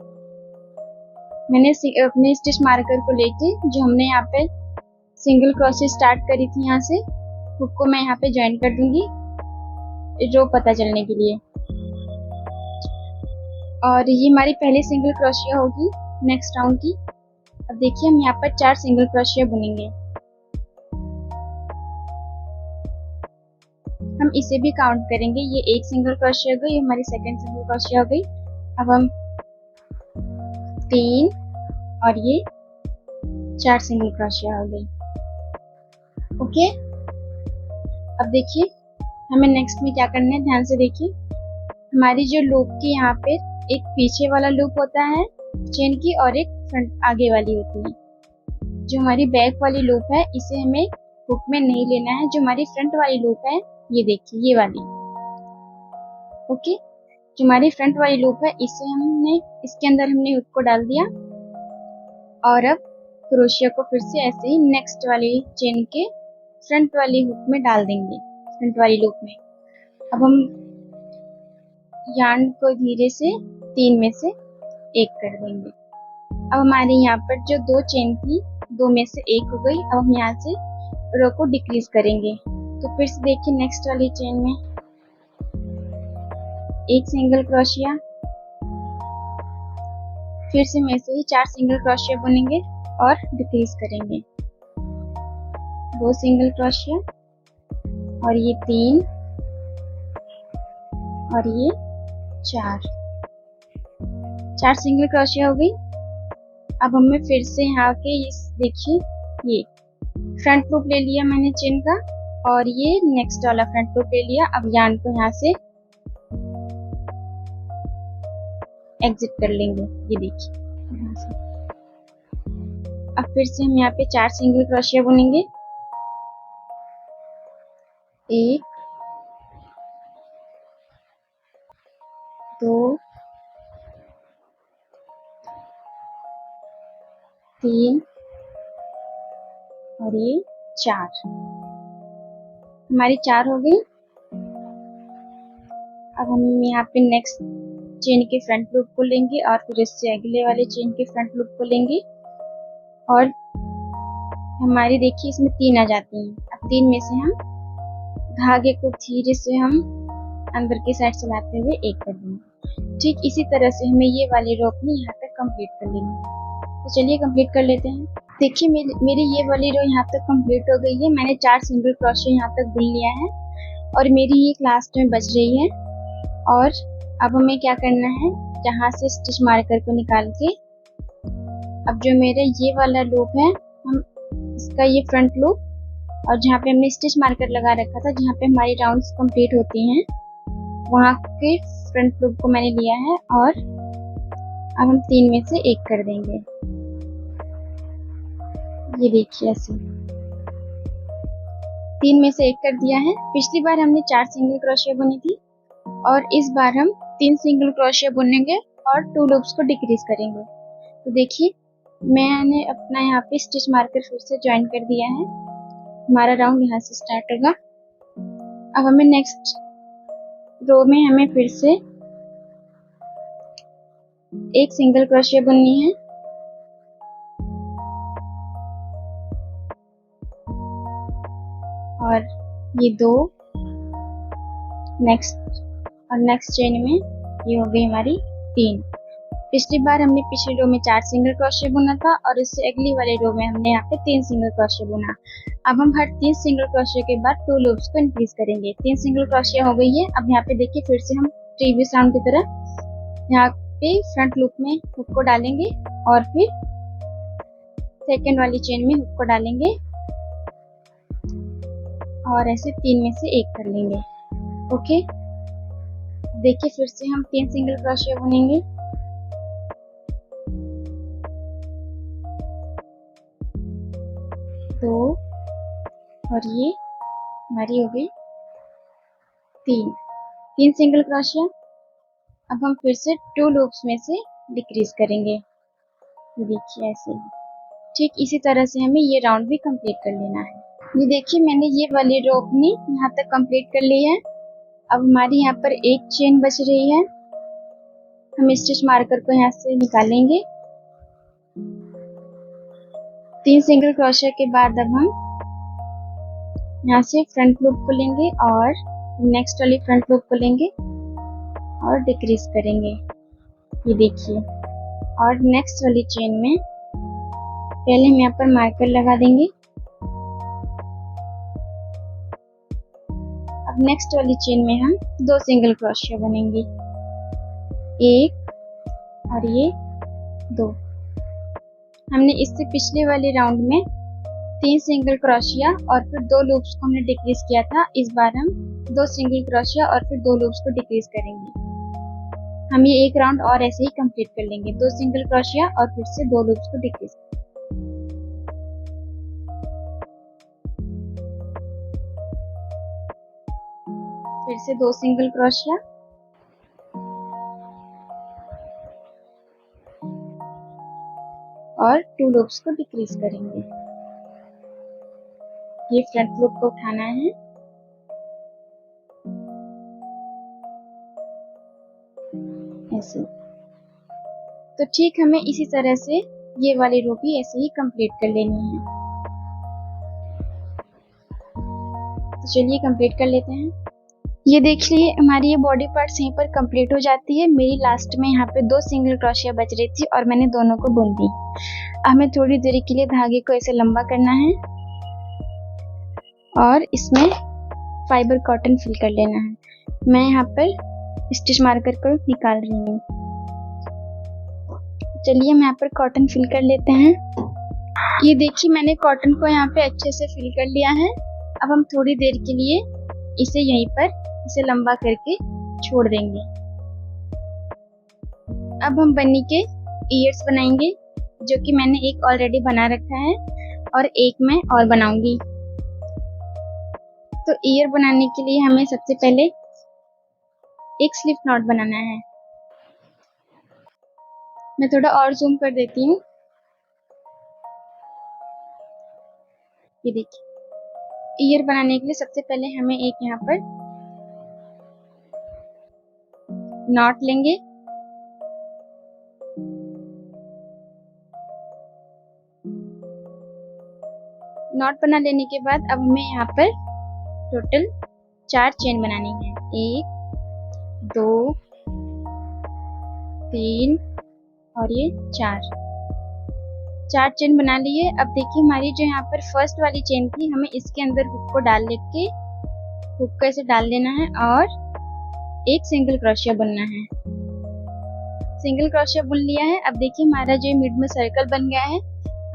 मैंने अपने स्टिच मार्कर को लेके जो हमने यहाँ पे सिंगल क्रोशिया स्टार्ट करी थी, यहाँ से हुक को मैं यहाँ पे ज्वाइन कर दूंगी रो पता चलने के लिए। और ये हमारी पहली सिंगल क्रोशिया होगी नेक्स्ट राउंड की। अब देखिए हम यहाँ पर 4 सिंगल क्रोशिया बुनेंगे। हम इसे भी काउंट करेंगे। ये एक सिंगल क्रोशिया हो गई, हमारी सेकंड सिंगल क्रोशिया हो गई। अब हम 3 और ये 4 सिंगल क्रोशिया हो गई। ओके, अब देखिए हमें नेक्स्ट में क्या करना है, ध्यान से देखिए। हमारी जो लूप की यहाँ पे एक पीछे वाला लूप होता है चेन की और एक फ्रंट आगे वाली होती है। जो हमारी बैक वाली लूप है इसे हमें हुक में नहीं लेना है। जो हमारी फ्रंट वाली लूप है, ये देखिए ये वाली। ओके, जो हमारी फ्रंट वाली लूप है इसे हमने इसके अंदर हमने हुक को डाल दिया और अब क्रोशिया को फिर से ऐसे ही नेक्स्ट वाली चेन के फ्रंट वाली हुक में डाल देंगे, फ्रंट वाली लूप में। अब हम यार्न को धीरे से 3 में से 1 कर देंगे। अब हमारे यहाँ पर जो 2 चेन थी 2 में से 1 हो गई। अब हम यहाँ से रो को डिक्रीज करेंगे। तो फिर से देखिए नेक्स्ट वाली चेन में एक सिंगल क्रोशिया, फिर से मैं से ही 4 सिंगल क्रोशिया बुनेंगे और डिक्रीज करेंगे। 2 सिंगल क्रोशिया और ये 3 और ये 4 सिंगल क्रोशिया हो गई। अब हमें फिर से यहाँ के इस देखिए ये फ्रंट लूप ले लिया मैंने चेन का और ये नेक्स्ट वाला फ्रंट लूप ले लिया। अब यार्न को यहाँ से एग्जिट कर लेंगे, ये देखिए यहाँ से। अब फिर से हम यहाँ पे 4 सिंगल क्रोशिया बुनेंगे। 1 2 3 और ये 4, हमारी 4 हो गई। अब हम यहाँ पे नेक्स्ट चेन के फ्रंट लूप को लेंगे और फिर इससे अगले वाले चेन के फ्रंट लूप को लेंगे और हमारी देखिए इसमें 3 आ जाती हैं। अब 3 में से हम धागे को धीरे से हम अंदर की साइड चलाते हुए 1 कर देंगे। ठीक इसी तरह से हमें ये वाली रो अपनी यहाँ तक कंप्लीट कर लेनी है। तो चलिए कंप्लीट कर लेते हैं। देखिए मेरी ये वाली रो यहाँ तक कंप्लीट हो गई है। मैंने 4 सिंगल क्रोशिया यहाँ तक बुन लिया है और मेरी ये लास्ट में बच रही है। और अब हमें क्या करना है, जहाँ से स्टिच मार्कर को निकाल के अब जो मेरा ये वाला लूप है, हम इसका ये फ्रंट लूप और जहाँ पे हमने स्टिच मार्कर लगा रखा था, जहाँ पे हमारी राउंड्स कंप्लीट होती हैं, वहाँ के फ्रंट लूप को मैंने लिया है और अब हम 3 में से 1 कर देंगे। ये देखिए ऐसे 3 में से 1 कर दिया है। पिछली बार हमने 4 सिंगल क्रोशिया बुनी थी और इस बार हम 3 सिंगल क्रोशिया बुनेंगे और 2 लूप्स को डिक्रीज करेंगे। तो देखिए मैंने अपना यहाँ पे स्टिच मार्कर फिर से ज्वाइन कर दिया है। हमारा राउंड यहाँ से स्टार्ट होगा। अब हमें नेक्स्ट रो में हमें फिर से 1 सिंगल क्रोशिया बुननी है और ये 2 नेक्स्ट चेन में ये हो गई हमारी 3। पिछली बार हमने पिछली रो में 4 सिंगल क्रोशिया बुना था और इससे अगली वाली रो में हमने यहाँ पे 3 सिंगल क्रोशिया बुना। अब हम हर 3 सिंगल क्रोशिया के बाद 2 लूप्स को इंक्रीज करेंगे। 3 सिंगल क्रोशिया हो गई है। अब यहाँ पे देखिए फिर से हम प्रीवियस राउंड की तरह यहाँ पे फ्रंट लूप में हुक को डालेंगे और फिर सेकेंड वाली चेन में हुक को डालेंगे और ऐसे 3 में से 1 कर लेंगे। ओके, देखिए फिर से हम 3 सिंगल क्रोशिया बुनेंगे। 2 और ये हमारी हो गई 3 सिंगल क्रोशिया। अब हम फिर से 2 लूप्स में से डिक्रीज करेंगे। ये देखिए ऐसे ही, ठीक इसी तरह से हमें ये राउंड भी कंप्लीट कर लेना है। ये देखिए मैंने ये वाली रो अपनी यहाँ तक कंप्लीट कर ली है। अब हमारी यहाँ पर एक चेन बच रही है, हम स्टिच मार्कर को यहाँ से निकालेंगे। 3 सिंगल क्रोशिया के बाद अब हम यहाँ से फ्रंट लूप को लेंगे और नेक्स्ट वाली फ्रंट लूप को लेंगे और डिक्रीज करेंगे। ये देखिए, और नेक्स्ट वाली चेन में पहले हम यहाँ पर मार्कर लगा देंगे। अब नेक्स्ट वाली चेन में हम 2 सिंगल क्रोशिया बनेंगे, एक और ये 2। हमने इससे पिछले वाले राउंड में 3 सिंगल क्रोशिया और फिर 2 लूप्स को हमने डिक्रीज किया था। इस बार हम 2 सिंगल क्रोशिया और फिर 2 लूप्स को डिक्रीज करेंगे। हम ये एक राउंड और ऐसे ही कंप्लीट कर लेंगे, 2 सिंगल क्रोशिया और फिर से 2 लूप्स को डिक्रीज। फिर से 2 सिंगल क्रोशिया और 2 लूप्स को डिक्रीज करेंगे। ये फ्रंट लूप को उठाना है, ऐसे। तो ठीक हमें इसी तरह से ये वाली रो भी ऐसे ही कंप्लीट कर लेनी है। तो चलिए कंप्लीट कर लेते हैं। ये देखिए हमारी ये बॉडी पार्ट्स यहीं पर कंप्लीट हो जाती है। मेरी लास्ट में यहाँ पे 2 सिंगल क्रोशिया बच रही थी और मैंने दोनों को बुन दी। हमें थोड़ी देर के लिए धागे को ऐसे लंबा करना है और इसमें फाइबर कॉटन फिल कर लेना है। मैं यहाँ पर स्टिच मार्कर को निकाल रही हूँ। चलिए हम यहाँ पर कॉटन फिल कर लेते हैं। ये देखिए मैंने कॉटन को यहाँ पे अच्छे से फिल कर लिया है। अब हम थोड़ी देर के लिए इसे यहीं पर इसे लंबा करके छोड़ देंगे। अब हम बन्नी के ईयर्स बनाएंगे, जो कि मैंने एक ऑलरेडी बना रखा है और एक मैं और बनाऊंगी। तो ईयर बनाने के लिए हमें सबसे पहले एक स्लिप नॉट बनाना है। मैं थोड़ा और जूम कर देती हूँ। ये देखिए, ईयर बनाने के लिए सबसे पहले हमें एक यहाँ पर नॉट लेंगे। नॉट बना लेने के बाद अब हमें यहाँ पर टोटल 4 चेन बनानी है। 1 2 3 और ये 4 चेन बना लिए। अब देखिए हमारी जो यहाँ पर फर्स्ट वाली चेन थी, हमें इसके अंदर हुक को डाल लेके हुक को ऐसे डाल देना है और एक सिंगल क्रोशिया बुनना है। सिंगल क्रोशिया बुन लिया है। अब देखिए हमारा जो मिड में सर्कल बन गया है,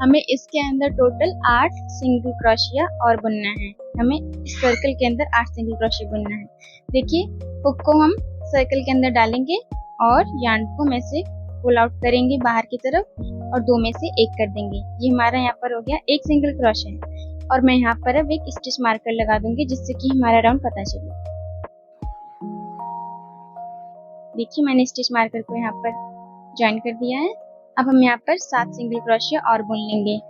हमें इसके अंदर टोटल 8 सिंगल क्रोशिया और बुनना है। हमें इस सर्कल के अंदर 8 सिंगल क्रोशिया बुनना है। देखिए हुक को हम सर्कल के अंदर डालेंगे और यार्न को में से पुल आउट करेंगे बाहर की तरफ और 2 में से 1 कर देंगे। ये हमारा यहाँ पर हो गया एक सिंगल क्रोशिया और मैं यहाँ पर अब एक स्टिच मार्कर लगा दूंगी, जिससे कि हमारा राउंड पता चले। देखिए मैंने स्टिच मार्कर को यहाँ पर ज्वाइन कर दिया है। अब हम यहाँ पर 7 सिंगल क्रोशिया और बुन लेंगे।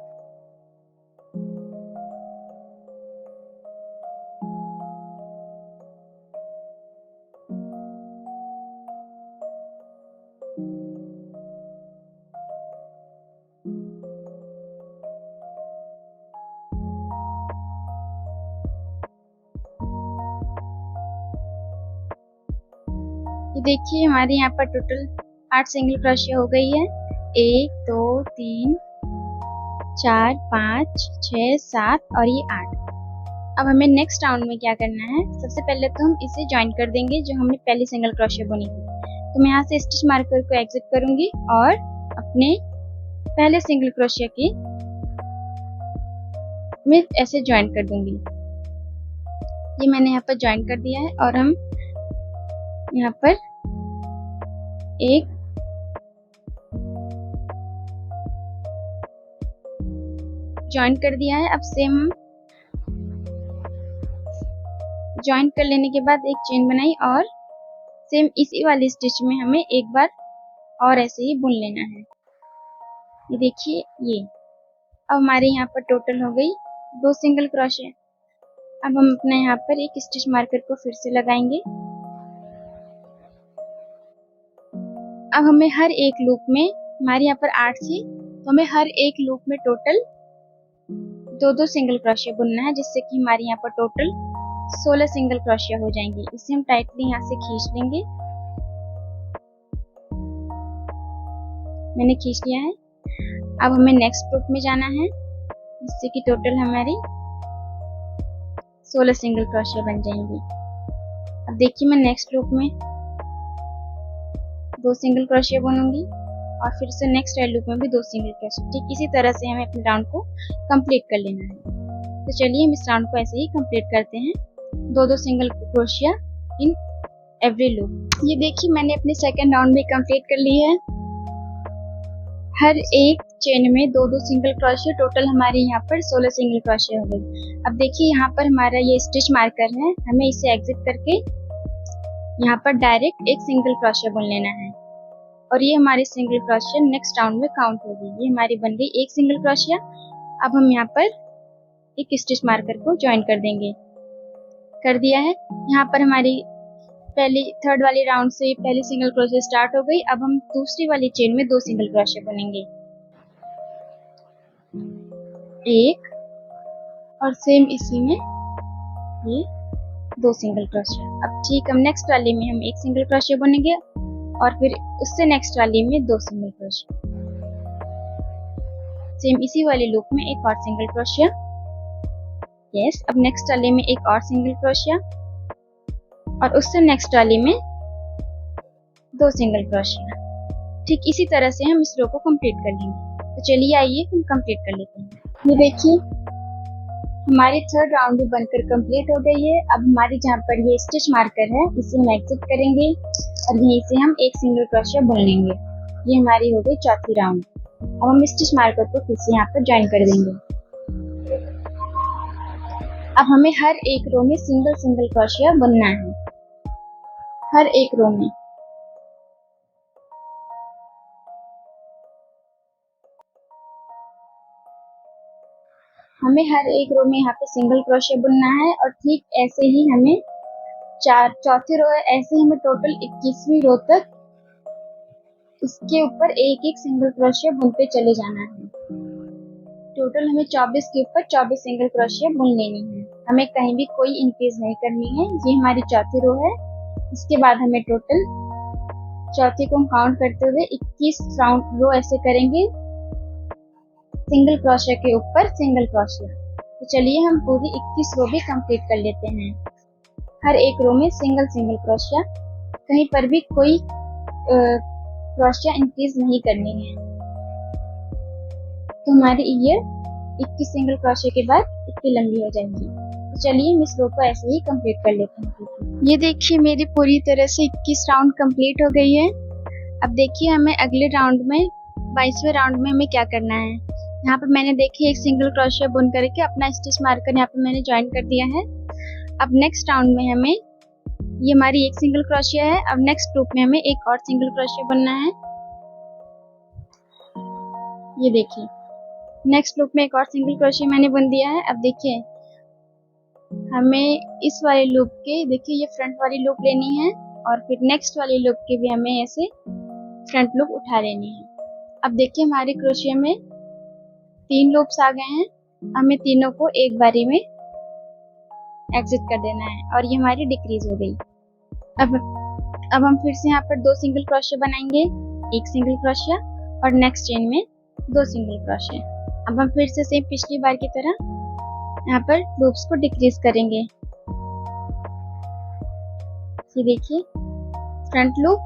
ये देखिए हमारे यहाँ पर टोटल 8 सिंगल क्रोशिया हो गई है। 1 2 3 4 5 6 7 और ये 8। अब हमें नेक्स्ट राउंड में क्या करना है, सबसे पहले तो हम इसे ज्वाइन कर देंगे जो हमने पहली सिंगल क्रोशिया बुनी थी। तो मैं यहाँ से स्टिच मार्कर को एग्जिट करूंगी और अपने पहले सिंगल क्रोशिया के में ऐसे ज्वाइन कर दूंगी। ये मैंने यहाँ पर ज्वाइन कर दिया है और हम यहाँ पर ज्वाइन कर दिया है। अब सेम ज्वाइन कर लेने के बाद एक चेन बनाई और सेम इसी वाली स्टिच में हमें एक बार और ऐसे ही बुन लेना है। ये देखिए, ये अब हमारे यहाँ पर टोटल हो गई 2 सिंगल क्रोशे। अब हम अपने यहाँ पर एक स्टिच मार्कर को फिर से लगाएंगे। अब हमें हर एक लूप में, हमारे यहाँ पर 8 थी, तो हमें हर एक लूप में टोटल 2-2 सिंगल क्रोशे बुनना है, जिससे कि हमारे यहाँ पर टोटल 16 सिंगल क्रोशे हो जाएंगे। इसे हम टाइटली यहाँ से खींच लेंगे। मैंने खींच लिया है। अब हमें नेक्स्ट लूप में जाना है, जिससे कि टोटल हमारी 16 सिंगल क्रोशे बन जाएंगे। अब देखिए, मैं नेक्स्ट लूप में 2 सिंगल क्रोशे बुनूंगी और फिर से नेक्स्ट लूप में भी 2 सिंगल क्रोशे। ठीक इसी तरह से हमें अपने राउंड को कंप्लीट कर लेना है। तो चलिए हम इस राउंड को ऐसे ही कंप्लीट करते हैं, 2-2 single crochet in every loop. ये देखिए, मैंने अपनी सेकेंड राउंड भी कंप्लीट कर ली है। हर एक चेन में 2-2 सिंगल क्रोशिया, टोटल हमारे यहाँ पर 16 सिंगल क्रोशिया हो गई। अब देखिए, यहाँ पर हमारा ये स्टिच मार्कर है, हमें इसे एग्जिट करके यहाँ पर डायरेक्ट एक सिंगल क्रोशिया बुन लेना है और ये हमारी सिंगल क्रोशिया नेक्स्ट राउंड में काउंट होगी। ये हमारी बन गई एक सिंगल क्रोशिया। अब हम यहाँ पर एक स्टिच मार्कर को ज्वाइन कर देंगे। कर दिया है। यहाँ पर हमारी थर्ड वाली राउंड से पहली सिंगल क्रोशिया स्टार्ट हो गई। अब हम दूसरी वाली चेन में 2 सिंगल क्रोशिया बुनेंगे, एक और सेम इसी में ये 2 सिंगल क्रोशिया। अब ठीक, हम नेक्स्ट वाली में हम एक सिंगल क्रोशिया बुनेंगे और फिर उससे नेक्स्ट वाली में 2 सिंगल क्रोशिया। सेम इसी वाली लूप में एक और सिंगल क्रोशिया। यस, अब नेक्स्ट वाली में एक और सिंगल क्रोशिया और उससे नेक्स्ट वाली में 2 सिंगल क्रोशिया। ठीक इसी तरह से हम इस रो को कंप्लीट कर लेंगे। तो चलिए आइए हम कंप्लीट कर लेते हैं। ये देखिए, हमारी थर्ड राउंड भी बनकर कंप्लीट हो गई है। अब हमारी जहाँ पर ये स्टिच मार्कर है, इसे हम एग्जिट करेंगे और यहीं से हम एक सिंगल क्रोशिया बुन लेंगे। ये हमारी हो गई चौथी राउंड। अब हम स्टिच मार्कर को फिर से यहाँ पर ज्वाइन कर देंगे। अब हमें हर एक रो में सिंगल सिंगल क्रोशिया बुनना है, हर एक रो में। हमें हर एक रो में यहाँ पे सिंगल क्रोशिया बुनना है और ठीक ऐसे ही हमें चौथी रो है, ऐसे ही हमें टोटल 21वीं रो तक इसके ऊपर एक एक सिंगल क्रोशिया बुनते चले जाना है। टोटल हमें 24 के ऊपर 24 सिंगल क्रोशिया बुन लेनी है। हमें कहीं भी कोई इंक्रीज नहीं करनी है। ये हमारी चौथी रो है। इसके बाद हमें टोटल चौथी को काउंट करते हुए 21 राउंड रो ऐसे करेंगे, सिंगल क्रोशिया के ऊपर सिंगल क्रोशिया। तो चलिए हम पूरी 21 रो भी कंप्लीट कर लेते हैं। हर एक रो में सिंगल सिंगल क्रोशिया, कहीं पर भी कोई क्रोशिया इंक्रीज नहीं करनी है। तो हमारी ये 21 सिंगल क्रोशिया के बाद इतनी लंबी हो जाएंगी। तो चलिए हम इस रो को ऐसे ही कंप्लीट कर लेते हैं। ये देखिए, मेरी पूरी तरह से 21 राउंड कंप्लीट हो गई है। अब देखिए, हमें अगले राउंड में 22वें राउंड में हमें क्या करना है। यहाँ पे मैंने देखिए एक सिंगल क्रोशिया बुन करके अपना स्टिच मार्कर यहाँ पे मैंने ज्वाइन कर दिया है। अब नेक्स्ट राउंड में हमें, ये हमारी एक सिंगल क्रोशिया है, अब नेक्स्ट लूप में हमें एक और सिंगल क्रोशिया बुनना है। ये देखिए, नेक्स्ट लूप में एक और सिंगल क्रोशिया मैंने बुन दिया है। अब देखिए, हमें इस वाले लूप के, देखिए ये फ्रंट वाली लूप लेनी है और फिर नेक्स्ट वाली लूप के भी हमें ऐसे फ्रंट लूप उठा लेनी है। अब देखिए, हमारे क्रोशिया में 3 लूप्स आ गए हैं। हमें तीनों को एक बारी में एग्जिट कर देना है और ये हमारी डिक्रीज हो गई। अब हम फिर से यहाँ पर 2 सिंगल क्रोशिया बनाएंगे, एक सिंगल क्रोशिया और नेक्स्ट चेन में 2 सिंगल क्रोशिया। अब हम फिर से सेम पिछली बार की तरह यहाँ पर लूप्स को डिक्रीज करेंगे। ये देखिए, फ्रंट लूप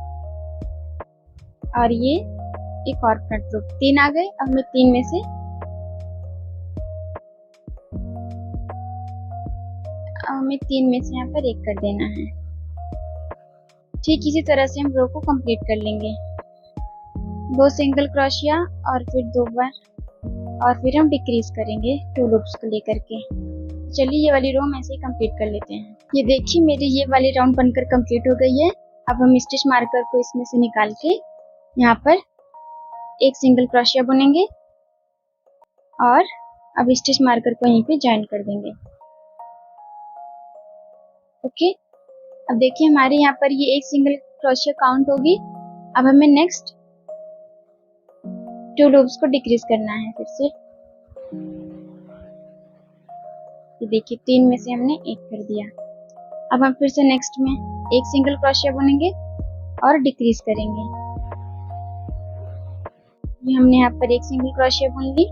और ये एक और फ्रंट लूप, 3 आ गए। अब हमें 3 में से यहाँ पर एक कर देना है। ठीक इसी तरह से हम रो को कंप्लीट कर लेंगे। 2 सिंगल क्रोशिया और फिर 2 बार और फिर हम डिक्रीज करेंगे 2 लूप्स को लेकर के। चलिए ये वाली रो हम ऐसे ही कंप्लीट कर लेते हैं। ये देखिए मेरी ये वाली राउंड बनकर कंप्लीट हो गई है। अब हम स्टिच मार्कर को इसमें से निकाल के यहाँ पर एक सिंगल क्रोशिया बुनेंगे और अब स्टिच मार्कर को यहीं पे ज्वाइन कर देंगे। ओके, अब देखिए हमारे यहाँ पर ये एक सिंगल क्रोशिया काउंट होगी। अब हमें नेक्स्ट 2 लूप्स को डिक्रीज करना है फिर से। ये देखिए 3 में से हमने 1 कर दिया। अब हम फिर से नेक्स्ट में एक सिंगल क्रोशिया बुनेंगे और डिक्रीज करेंगे। ये हमने यहाँ पर एक सिंगल क्रोशिया बुन ली।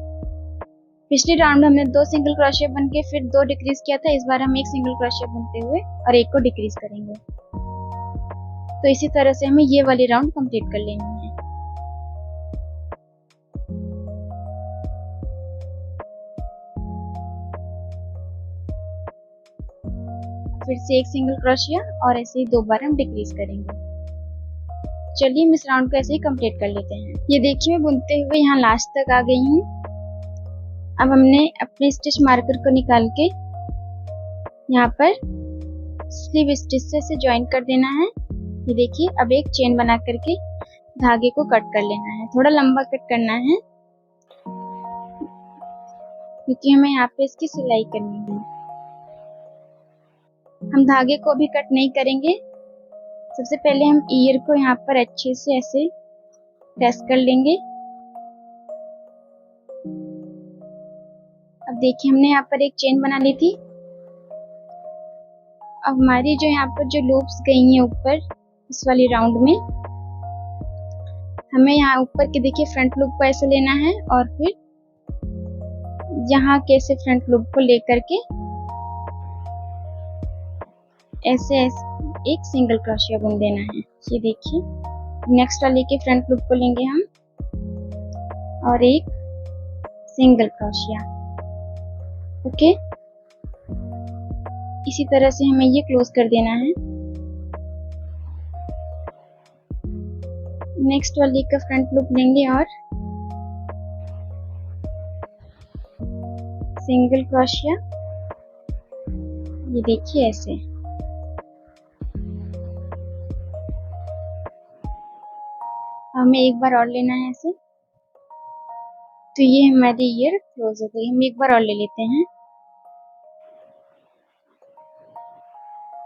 पिछले राउंड में हमने 2 सिंगल क्रोशिया बन के फिर 2 डिक्रीज किया था। इस बार हम एक सिंगल क्रोशिया बुनते हुए और एक को डिक्रीज करेंगे। तो इसी तरह से हमें ये वाली राउंड कंप्लीट कर लेनी है। फिर से एक सिंगल क्रोशिया और ऐसे ही 2 बार हम डिक्रीज करेंगे। चलिए हम इस राउंड को ऐसे ही कंप्लीट कर लेते हैं। ये देखिए मैं बुनते हुए यहाँ लास्ट तक आ गई हूँ। अब हमने अपने स्टिच मार्कर को निकाल के यहाँ पर स्लीव स्टिच से ज्वाइन कर देना है। ये देखिए अब एक चेन बना करके धागे को कट कर लेना है। थोड़ा लंबा कट करना है क्योंकि हमें यहाँ पे इसकी सिलाई करनी है। हम धागे को भी कट नहीं करेंगे। सबसे पहले हम ईयर को यहाँ पर अच्छे से ऐसे प्रेस कर लेंगे। अब देखिए हमने यहाँ पर एक चेन बना ली थी। अब हमारी जो यहाँ पर जो लूप्स गई हैं ऊपर इस वाली राउंड में, हमें यहाँ ऊपर के देखिए फ्रंट लूप को ऐसे लेना है और फिर यहाँ के ऐसे फ्रंट लूप को लेकर के ऐसे एक सिंगल क्रोशिया बुन देना है। ये देखिए नेक्स्ट वाले के फ्रंट लूप को लेंगे हम और एक सिंगल क्रोशिया। ओके, इसी तरह से हमें ये क्लोज कर देना है। नेक्स्ट वाले का फ्रंट लूप लेंगे और सिंगल क्रोशिया। ये देखिए ऐसे। हमें एक बार और लेना है ऐसे। तो ये हमारी ईयर क्लोज हो गई। हम एक बार और ले लेते हैं।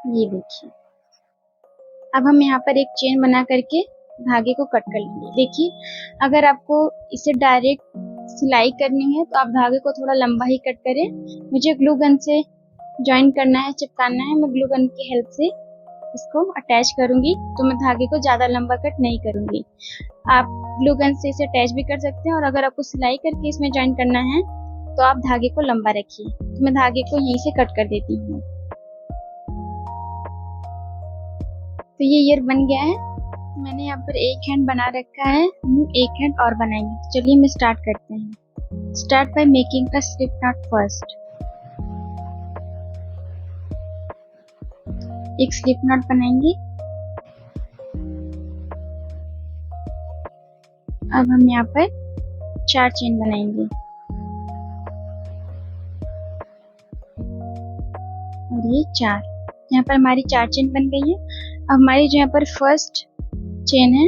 ये देखिए अब हम यहाँ पर एक चेन बना करके धागे को कट कर लेंगे। देखिए अगर आपको इसे डायरेक्ट सिलाई करनी है तो आप धागे को थोड़ा लंबा ही कट करें। मुझे ग्लू गन से ज्वाइन करना है, चिपकाना है। मैं ग्लू गन की हेल्प से इसको अटैच करूंगी, तो मैं धागे को ज्यादा लंबा कट नहीं करूंगी। आप ग्लू गन से इसे अटैच भी कर सकते हैं और अगर आपको सिलाई करके इसमें ज्वाइन करना है तो आप धागे को लंबा रखिए। तो मैं धागे को यहीं से कट कर देती हूँ। तो ये ईयर बन गया है। मैंने यहाँ पर एक हैंड बना रखा है, हम एक हैंड और बनाएंगे। चलिए हम स्टार्ट करते हैं। Start by making a slip not first. एक स्लिप नॉट बनाएंगे। अब हम यहाँ पर 4 चेन बनाएंगे और ये 4। यहाँ पर हमारी 4 चेन बन गई है। अब हमारी जो यहाँ पर फर्स्ट चेन है,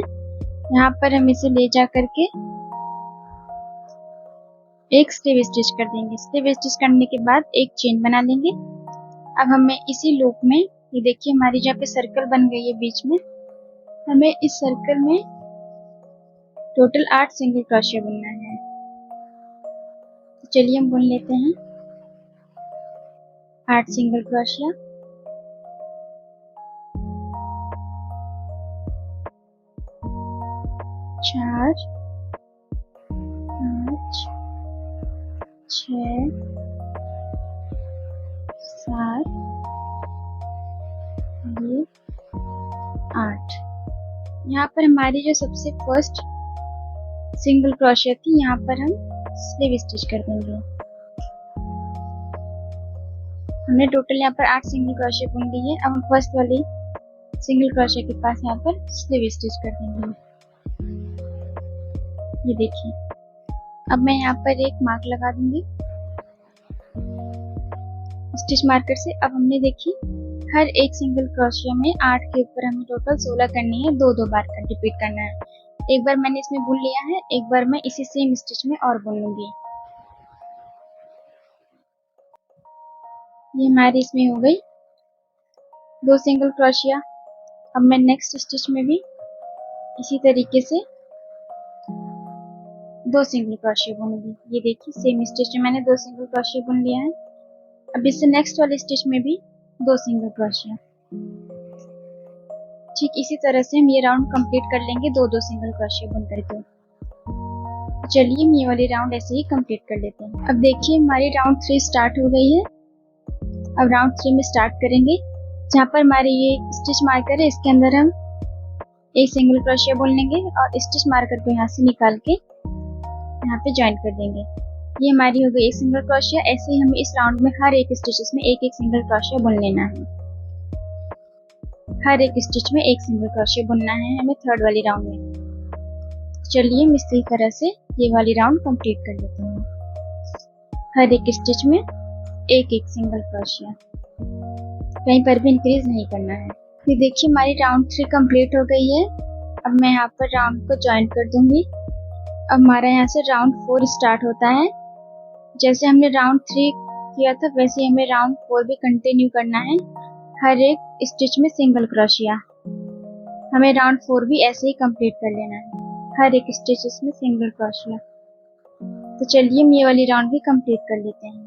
यहाँ पर हम इसे ले जा करके एक स्लीव स्टिच कर देंगे। स्लीव स्टिच करने के बाद एक चेन बना लेंगे। अब हमें इसी लूप में, ये देखिए हमारी जहाँ पे सर्कल बन गई है बीच में, हमें इस सर्कल में टोटल 8 सिंगल क्रोशिया बुनना है। तो चलिए हम बुन लेते हैं 8 सिंगल क्रोशिया। चार, 5, 6, 7, 8। यहाँ पर हमारी जो सबसे फर्स्ट सिंगल क्रोशिया थी, यहाँ पर हम स्लीव स्टिच कर देंगे। हमने टोटल यहाँ पर 8 सिंगल क्रोशिया बुन ली है। अब हम फर्स्ट वाली सिंगल क्रोशिया के पास यहाँ पर स्लीव स्टिच कर देंगे। ये देखिए अब मैं यहाँ पर एक मार्क लगा दूंगी स्टिच मार्कर से। अब हमने देखी हर एक सिंगल क्रोशिया में 8 के ऊपर हमें टोटल 16 करनी है, दो बार का रिपीट करना है। एक बार मैंने इसमें बुन लिया है, एक बार मैं इसी सेम स्टिच में और बुन लूंगी। ये हमारी इसमें हो गई 2 सिंगल क्रोशिया। अब मैं नेक्स्ट स्टिच में भी इसी तरीके से 2 सिंगल क्रोशिया बुनूंगी। ये देखिए सेम स्टिच में मैंने 2 सिंगल क्रोशिया बुन लिया है। अब इससे नेक्स्ट वाले स्टिच में भी 2 सिंगल क्रोशिया। ठीक इसी तरह से हम ये राउंड कंप्लीट कर लेंगे 2 सिंगल क्रोशिया बुन करके। तो चलिए हम ये वाली राउंड ऐसे ही कंप्लीट कर लेते हैं। अब देखिए हमारी राउंड 3 स्टार्ट हो गई है। अब राउंड 3 में स्टार्ट करेंगे। जहाँ पर हमारे ये स्टिच मार्कर है इसके अंदर हम एक सिंगल क्रोशिया बुन लेंगे और स्टिच मार्कर को यहाँ से निकाल के यहाँ पे ज्वाइन कर देंगे। ये हमारी हो गई एक सिंगल क्रोशिया। ऐसे ही हमें इस राउंड में हर एक स्टिचेस में एक सिंगल क्रोशिया बुन लेना है। हर एक स्टिच में एक सिंगल क्रोशिया बुनना है हमें थर्ड वाली राउंड में। चलिए हम इसी तरह से ये वाली राउंड कंप्लीट कर लेते हैं। हर एक स्टिच में एक सिंगल क्रोशिया, कहीं पर भी इंक्रीज नहीं करना है। ये देखिए हमारी राउंड 3 कंप्लीट हो गई है। अब मैं यहाँ पर राउंड को ज्वाइन कर दूंगी। अब हमारा यहाँ से राउंड 4 स्टार्ट होता है। जैसे हमने राउंड 3 किया था वैसे हमें राउंड 4 भी कंटिन्यू करना है। हर एक स्टिच में सिंगल क्रोशिया। हमें राउंड 4 भी ऐसे ही कंप्लीट कर लेना है, हर एक स्टिचेस में सिंगल क्रोशिया। तो चलिए हम ये वाली राउंड भी कंप्लीट कर लेते हैं।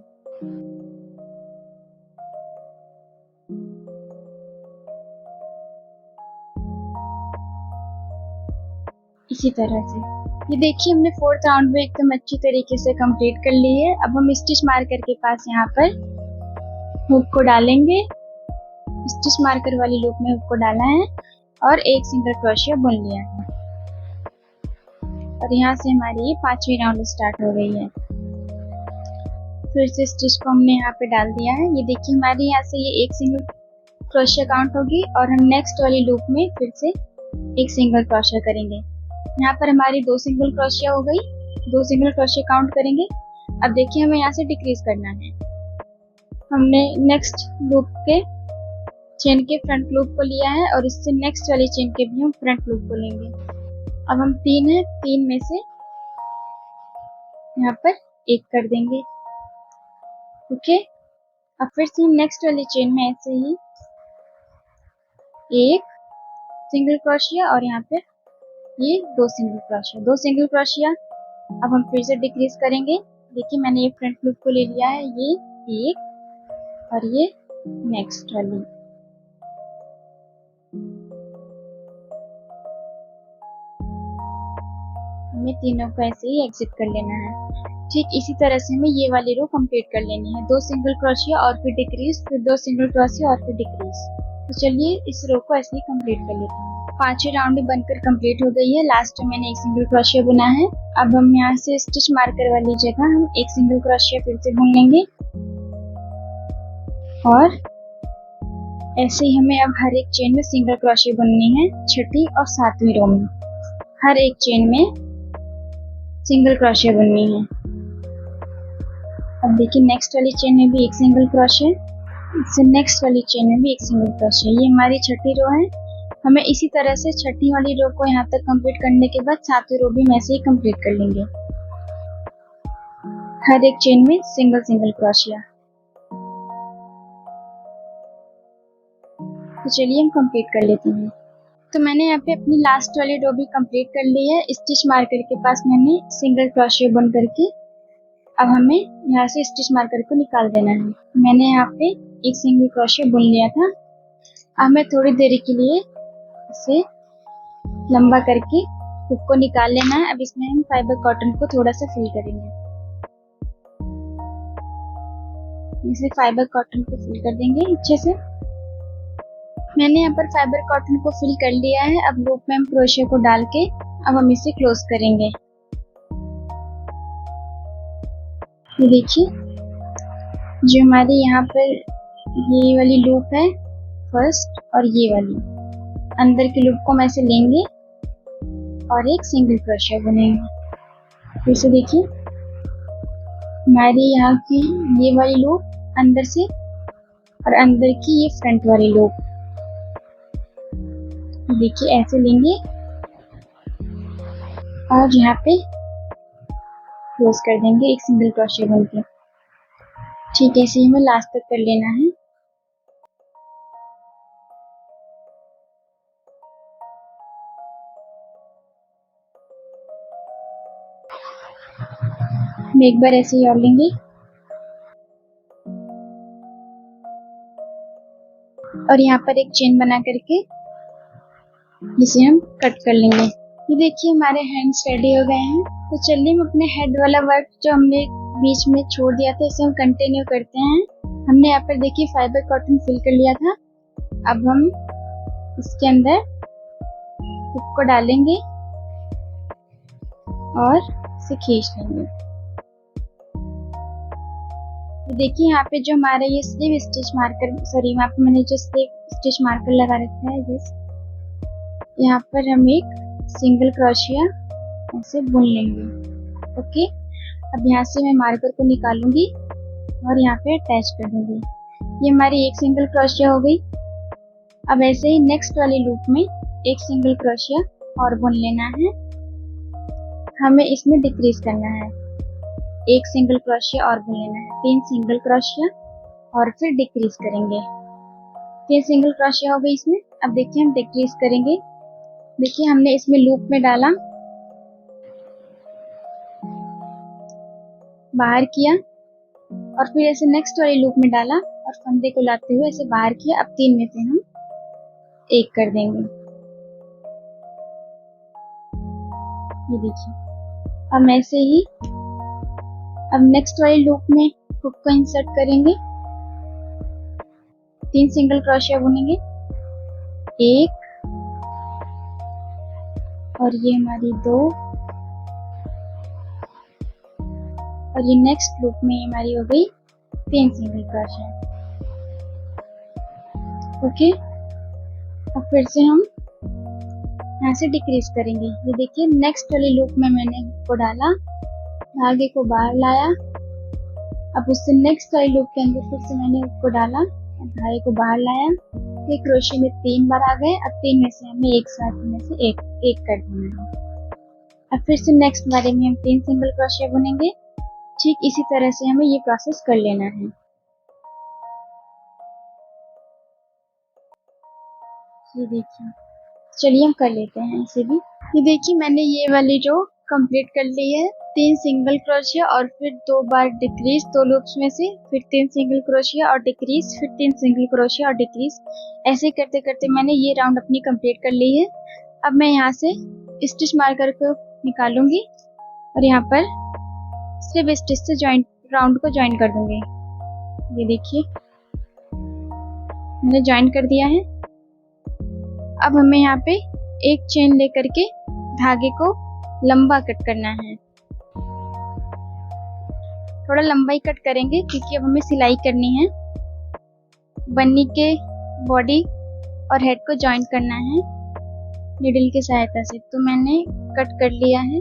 इसी तरह से ये देखिए हमने 4th राउंड में एकदम अच्छी तरीके से कंप्लीट कर ली है। अब हम स्टिच मार्कर के पास यहाँ पर हुक को डालेंगे। स्टिच मार्कर वाली लूप में हुक को डाला है और एक सिंगल क्रोशिया बुन लिया है। और यहाँ से हमारी ये 5वीं राउंड स्टार्ट हो गई है। फिर से स्टिच को हमने यहाँ पे डाल दिया है। ये देखिए हमारी यहाँ से ये एक सिंगल क्रोशिया काउंट होगी और हम नेक्स्ट वाली लूप में फिर से एक सिंगल क्रोशिया करेंगे। यहाँ पर हमारी 2 सिंगल क्रोशिया हो गई। 2 सिंगल क्रोशिया काउंट करेंगे। अब देखिए हमें यहाँ से डिक्रीज करना है। हमने नेक्स्ट लूप के चेन के फ्रंट लूप को लिया है और इससे नेक्स्ट वाली चेन के भी हम फ्रंट लूप को लेंगे। अब हम 3 है, 3 में से यहाँ पर 1 कर देंगे। ओके, अब फिर से हम नेक्स्ट वाली चेन में ऐसे ही एक सिंगल क्रोशिया और यहाँ पे ये 2 सिंगल क्रोशिया, 2 सिंगल क्रोशिया। अब हम फिर से डिक्रीज करेंगे। देखिए मैंने ये फ्रंट लूप को ले लिया है, ये एक और ये नेक्स्ट वाली। हमें तीनों को ऐसे ही एग्जिट कर लेना है। ठीक इसी तरह से हमें ये वाली रो कंप्लीट कर लेनी है। 2 सिंगल क्रोशिया और फिर डिक्रीज, फिर 2 सिंगल क्रोशिया और फिर डिक्रीज। तो चलिए इस रो को ऐसे ही कंप्लीट कर लेते हैं। 5वीं राउंड बनकर कंप्लीट हो गई है। लास्ट में मैंने एक सिंगल क्रोशिया बुना है। अब हम यहाँ से स्टिच मार्कर वाली जगह हम एक सिंगल क्रोशिया फिर से बुन लेंगे और ऐसे ही हमें अब हर एक चेन में सिंगल क्रोशिया बुननी है। 6ठी और 7वीं रो में हर एक चेन में सिंगल क्रोशिया बुननी है। अब देखिए नेक्स्ट वाली चेन में भी एक सिंगल क्रोशिया, इससे नेक्स्ट वाली चेन में भी एक सिंगल क्रोशिया। ये हमारी 6ठी रो है। हमें इसी तरह से 6ठी वाली रो को यहाँ तक कंप्लीट करने के बाद 7वीं रो भी हम ऐसे ही कंप्लीट कर लेंगे। हर एक चेन में सिंगल क्रोशिया। तो चलिए हम कंप्लीट कर लेते हैं। तो मैंने यहाँ पे अपनी लास्ट वाली रो भी कंप्लीट कर ली है। स्टिच मार्कर के पास मैंने सिंगल क्रोशिया बुन करके अब हमें यहाँ से स्टिच मार्कर को निकाल देना है। मैंने यहाँ पे एक सिंगल क्रोशिया बुन लिया था। अब हमें थोड़ी देर के लिए इसे लंबा करके हुक को निकाल लेना है। अब इसमें हम फाइबर कॉटन को थोड़ा सा फिल करेंगे। इसे फाइबर कॉटन को फिल कर देंगे अच्छे से। मैंने यहाँ पर फाइबर कॉटन को फिल कर लिया है। अब लूप में हम क्रोशिया को डाल के अब हम इसे क्लोज करेंगे। ये देखिए जो हमारी यहाँ पर ये वाली लूप है फर्स्ट और ये वाली अंदर की लूप को हम ऐसे लेंगे और एक सिंगल क्रोशिया बुनेंगे। फिर से देखिए हमारी यहाँ की ये वाली लूप अंदर से और अंदर की ये फ्रंट वाली लूप, देखिए ऐसे लेंगे और यहाँ पे क्लोज कर देंगे एक सिंगल क्रोशिया बन के। ठीक है, इसे हमें लास्ट तक कर लेना है। हम एक बार ऐसे ही और लेंगे और यहाँ पर एक चेन बना करके जिसे हम कट कर लेंगे। ये देखिए हमारे हैंड्स रेडी हो गए हैं। तो चलिए हम अपने हेड वाला वर्क जो हमने बीच में छोड़ दिया था इसे हम कंटिन्यू करते हैं। हमने यहाँ पर देखिए फाइबर कॉटन फिल कर लिया था। अब हम इसके अंदर हुक को डालेंगे और इसे खींच लेंगे। तो देखिए यहाँ पे जो हमारा ये स्लीव स्टिच मार्कर, सॉरी यहाँ पे मैंने जो स्लीव स्टिच मार्कर लगा रखा है, यहाँ पर हम एक सिंगल क्रोशिया ऐसे बुन लेंगे। ओके, अब यहाँ से मैं मार्कर को निकालूंगी और यहाँ पे अटैच कर दूंगी। ये हमारी एक सिंगल क्रोशिया हो गई। अब ऐसे ही नेक्स्ट वाली लूप में एक सिंगल क्रोशिया और बुन लेना है। हमें इसमें डिक्रीज करना है, एक सिंगल क्रोशिया और बुन लेना है, 3 सिंगल क्रोशिया और फिर डिक्रीज करेंगे। 3 सिंगल क्रोशिया हो गई इसमें। अब देखिए हम डिक्रीज करेंगे। देखिए हमने इसमें लूप में डाला, बाहर किया और फिर ऐसे नेक्स्ट वाली लूप में डाला और फंदे को लाते हुए ऐसे बाहर किया। अब 3 में से हम एक कर देंगे। ये देखिए हम ऐसे ही अब नेक्स्ट वाली लूप में हुक को इंसर्ट करेंगे, 3 सिंगल क्रोशिया बुनेंगे, एक और ये हमारी 2 और ये नेक्स्ट लूप में हमारी हो गई 3 सिंगल क्रोशिया। ओके, अब फिर से हम यहाँ से डिक्रीज करेंगे। ये देखिए नेक्स्ट वाली लूप में मैंने को डाला, धागे को बाहर लाया। अब उससे नेक्स्ट वाली लूप के अंदर फिर से मैंने उसको डाला और धागे को बाहर लाया। ये क्रोशिया में 3 बार आ गए। अब 3 में से हमें एक साथ में से एक कर देना है। अब फिर से नेक्स्ट बारे में हम 3 सिंगल क्रोशिया बुनेंगे। ठीक इसी तरह से हमें ये प्रोसेस कर लेना है। ये देखिए, चलिए हम कर लेते हैं इसे भी। ये देखिए मैंने ये वाली रो कंप्लीट कर ली है। 3 सिंगल क्रोशिया और फिर 2 बार डिक्रीज, 2 लूप्स में से फिर 3 सिंगल क्रोशिया और डिक्रीज, फिर 3 सिंगल क्रोशिया और डिक्रीज। ऐसे करते करते मैंने ये राउंड अपनी कंप्लीट कर ली है। अब मैं यहाँ से स्टिच मार्कर को निकालूंगी और यहाँ पर सिर्फ स्टिच से जॉइंट राउंड को ज्वाइन कर दूंगी। ये देखिए मैंने ज्वाइन कर दिया है। अब हमें यहाँ पे एक चेन लेकर के धागे को लंबा कट करना है। थोड़ा लंबा ही कट करेंगे क्योंकि अब हमें सिलाई करनी है। बन्नी के बॉडी और हेड को ज्वाइन करना है नीडल की सहायता से। तो मैंने कट कर लिया है।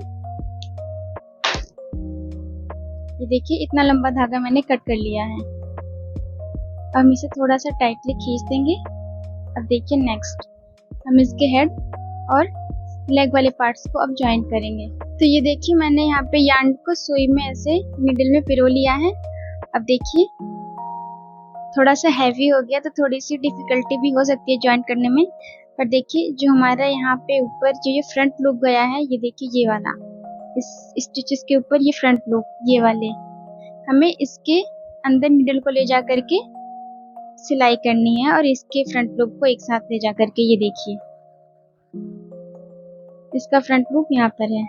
ये देखिए इतना लंबा धागा मैंने कट कर लिया है। अब हम इसे थोड़ा सा टाइटली खींच देंगे। अब देखिए नेक्स्ट हम इसके हेड और लेग वाले पार्ट्स को अब ज्वाइन करेंगे। तो ये देखिए मैंने यहाँ पे यार्न को सुई में ऐसे नीडल में पिरो लिया है। अब देखिए थोड़ा सा हैवी हो गया तो थोड़ी सी डिफिकल्टी भी हो सकती है ज्वाइन करने में। पर देखिए जो हमारा यहाँ पे ऊपर जो ये फ्रंट लूप गया है, ये देखिए ये वाला, इस स्टिचेस के ऊपर ये फ्रंट लूप, ये वाले हमें इसके अंदर नीडल को ले जा करके सिलाई करनी है और इसके फ्रंट लूप को एक साथ ले जा करके, ये देखिए इसका फ्रंट लूप यहाँ पर है।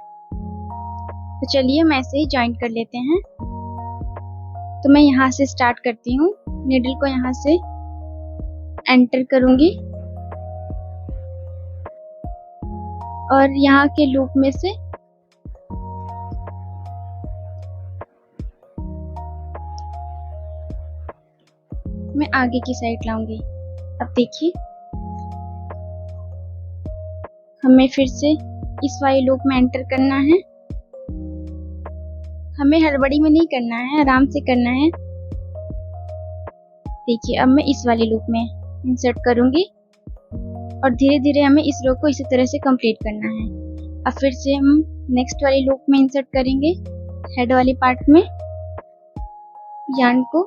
तो चलिए हम ऐसे ही ज्वाइन कर लेते हैं। तो मैं यहाँ से स्टार्ट करती हूँ। नीडल को यहाँ से एंटर करूंगी और यहाँ के लूप में से मैं आगे की साइड लाऊंगी। अब देखिए हमें फिर से इस वाली लूप में एंटर करना है। हमें हड़बड़ी में नहीं करना है, आराम से करना है। देखिए अब मैं इस वाली लूप में इंसर्ट करूंगी और धीरे धीरे हमें इस रो को इसी तरह से कंप्लीट करना है। अब फिर से हम नेक्स्ट वाली लूप में इंसर्ट करेंगे हेड वाली पार्ट में यार्न को,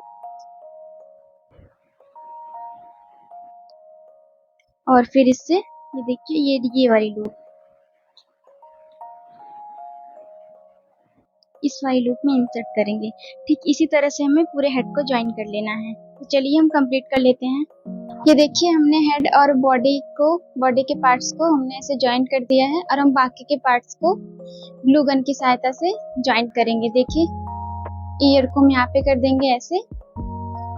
और फिर इससे ये देखिए ये वाली लूप इस वाली लूप में इंसर्ट करेंगे। ठीक इसी तरह से हमें पूरे हेड को ज्वाइन कर लेना है। तो चलिए हम कंप्लीट कर लेते हैं। ये देखिए हमने हेड और बॉडी के पार्ट्स को हमने ऐसे ज्वाइन कर दिया है और हम बाकी के पार्ट्स को ग्लू गन की सहायता से ज्वाइन करेंगे। देखिए ईयर को हम यहाँ पे कर देंगे ऐसे,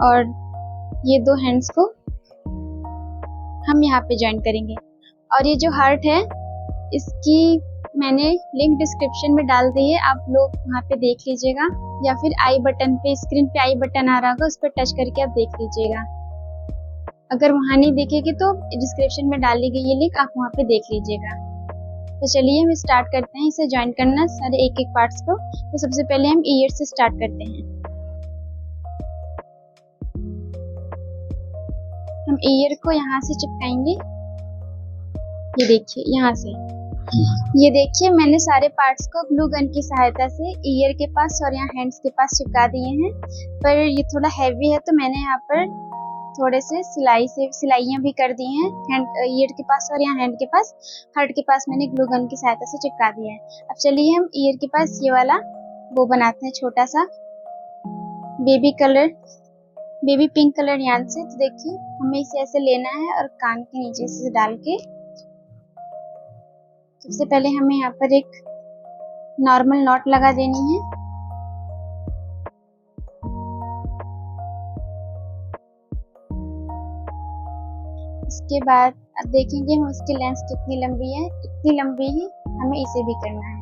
और ये दो हैंड्स को हम यहाँ पे ज्वाइन करेंगे। और ये जो हार्ट है इसकी मैंने लिंक डिस्क्रिप्शन में डाल दी है, आप लोग वहाँ पे देख लीजिएगा, या फिर आई बटन पे, स्क्रीन पे आई बटन आ रहा होगा उस पर टच करके आप देख लीजिएगा। अगर वहाँ नहीं देखेगी तो डिस्क्रिप्शन में डाली गई ये लिंक, आप वहाँ पे देख लीजिएगा। तो चलिए हम स्टार्ट करते हैं इसे ज्वाइन करना सारे एक एक पार्ट्स को। तो सबसे पहले हम ईयर से स्टार्ट करते हैं। हम ईयर को यहाँ से चिपकाएंगे, ये देखिए यहाँ से। ये देखिए मैंने सारे पार्ट्स को ग्लू गन की सहायता से ईयर के पास और यहाँ हैंड्स के पास चिपका दिए हैं, पर ये थोड़ा हैवी है तो मैंने यहाँ पर थोड़े से सिलाइयाँ भी कर दी हैं ईयर के पास और यहाँ हैंड के पास, हार्ट के पास मैंने ग्लू गन की सहायता से चिपका दिया है। अब चलिए हम ईयर के पास ये वाला वो बनाते हैं छोटा सा बेबी पिंक कलर यार्न से। तो देखिए हमें इसे ऐसे लेना है और कान के नीचे से डाल के सबसे पहले हमें यहाँ पर एक नॉर्मल नॉट लगा देनी है। इसके बाद अब देखेंगे हम उसकी लेंथ कितनी लंबी है, इतनी लंबी ही हमें इसे भी करना है,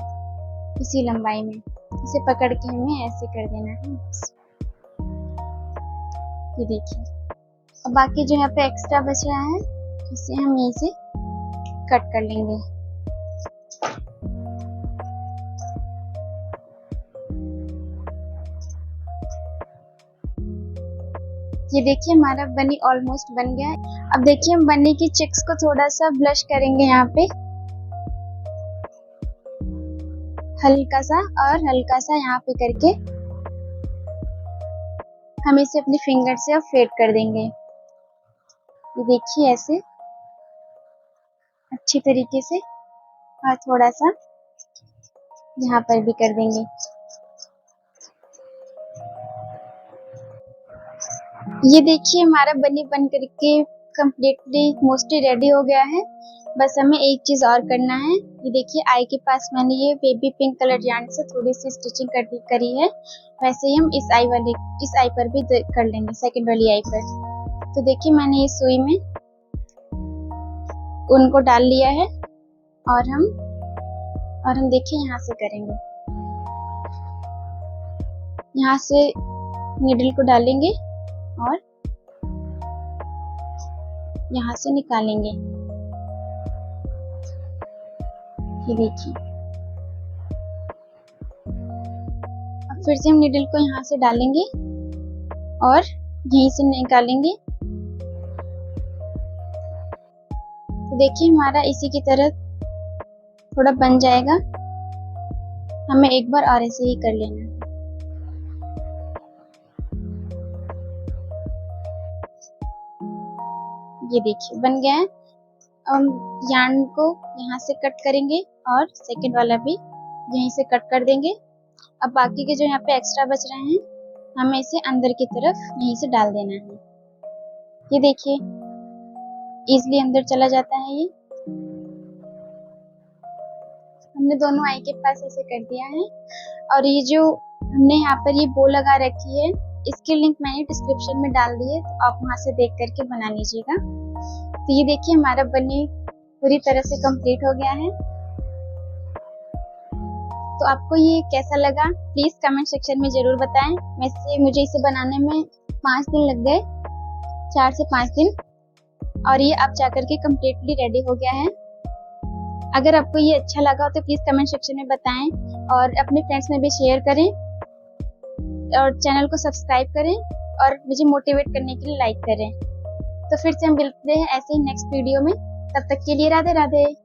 इसी लंबाई में इसे पकड़ के हमें ऐसे कर देना है। ये देखिए अब बाकी जो यहाँ पे एक्स्ट्रा बच रहा है इसे हम यहीं से कट कर लेंगे। ये देखिए हमारा बनी ऑलमोस्ट बन गया है। अब देखिए हम बनी की चिक्स को थोड़ा सा ब्लश करेंगे यहाँ पे, हल्का सा यहाँ पे करके हम इसे अपनी फिंगर से अब फेड कर देंगे। ये देखिए ऐसे अच्छी तरीके से, और थोड़ा सा यहाँ पर भी कर देंगे। ये देखिए हमारा बनी बन करके कम्प्लीटली मोस्टली रेडी हो गया है। बस हमें एक चीज और करना है। ये देखिए आई के पास मैंने ये बेबी पिंक कलर यार्न से थोड़ी सी स्टिचिंग करी है, वैसे ही हम इस आई पर भी कर लेंगे, सेकंड वाली आई पर। तो देखिए मैंने ये सुई में उनको डाल लिया है और हम देखिए यहाँ से करेंगे, यहाँ से नीडल को डालेंगे और यहाँ से निकालेंगे। ये देखिए अब फिर से हम नीडल को यहाँ से डालेंगे और यहीं से निकालेंगे। तो देखिए हमारा इसी की तरह थोड़ा बन जाएगा, हमें एक बार और ऐसे ही कर लेना है। ये देखिए बन गया है। हम यार्न को यहाँ से कट करेंगे और सेकंड वाला भी यहीं से कट कर देंगे। अब बाकी के जो यहाँ पे एक्स्ट्रा बच रहे हैं हमें इसे अंदर की तरफ यहीं से डाल देना है। ये देखिए इजीली अंदर चला जाता है। ये हमने दोनों आई के पास ऐसे कर दिया है। और ये जो हमने यहाँ पर ये बो लगा रखी है इसकी लिंक मैंने डिस्क्रिप्शन में डाल दी है, तो आप वहां से देख करके बना लीजिएगा। तो ये देखिए हमारा बनी पूरी तरह से कंप्लीट हो गया है। तो आपको ये कैसा लगा प्लीज कमेंट सेक्शन में जरूर बताएं। वैसे मुझे इसे बनाने में 5 दिन लग गए, 4 से 5 दिन, और ये अब जाकर के कम्प्लीटली रेडी हो गया है। अगर आपको ये अच्छा लगा हो तो प्लीज कमेंट सेक्शन में बताएं और अपने फ्रेंड्स में भी शेयर करें। और चैनल को सब्सक्राइब करें और मुझे मोटिवेट करने के लिए लाइक करें। तो फिर से हम मिलते हैं ऐसे ही नेक्स्ट वीडियो में। तब तक के लिए राधे राधे।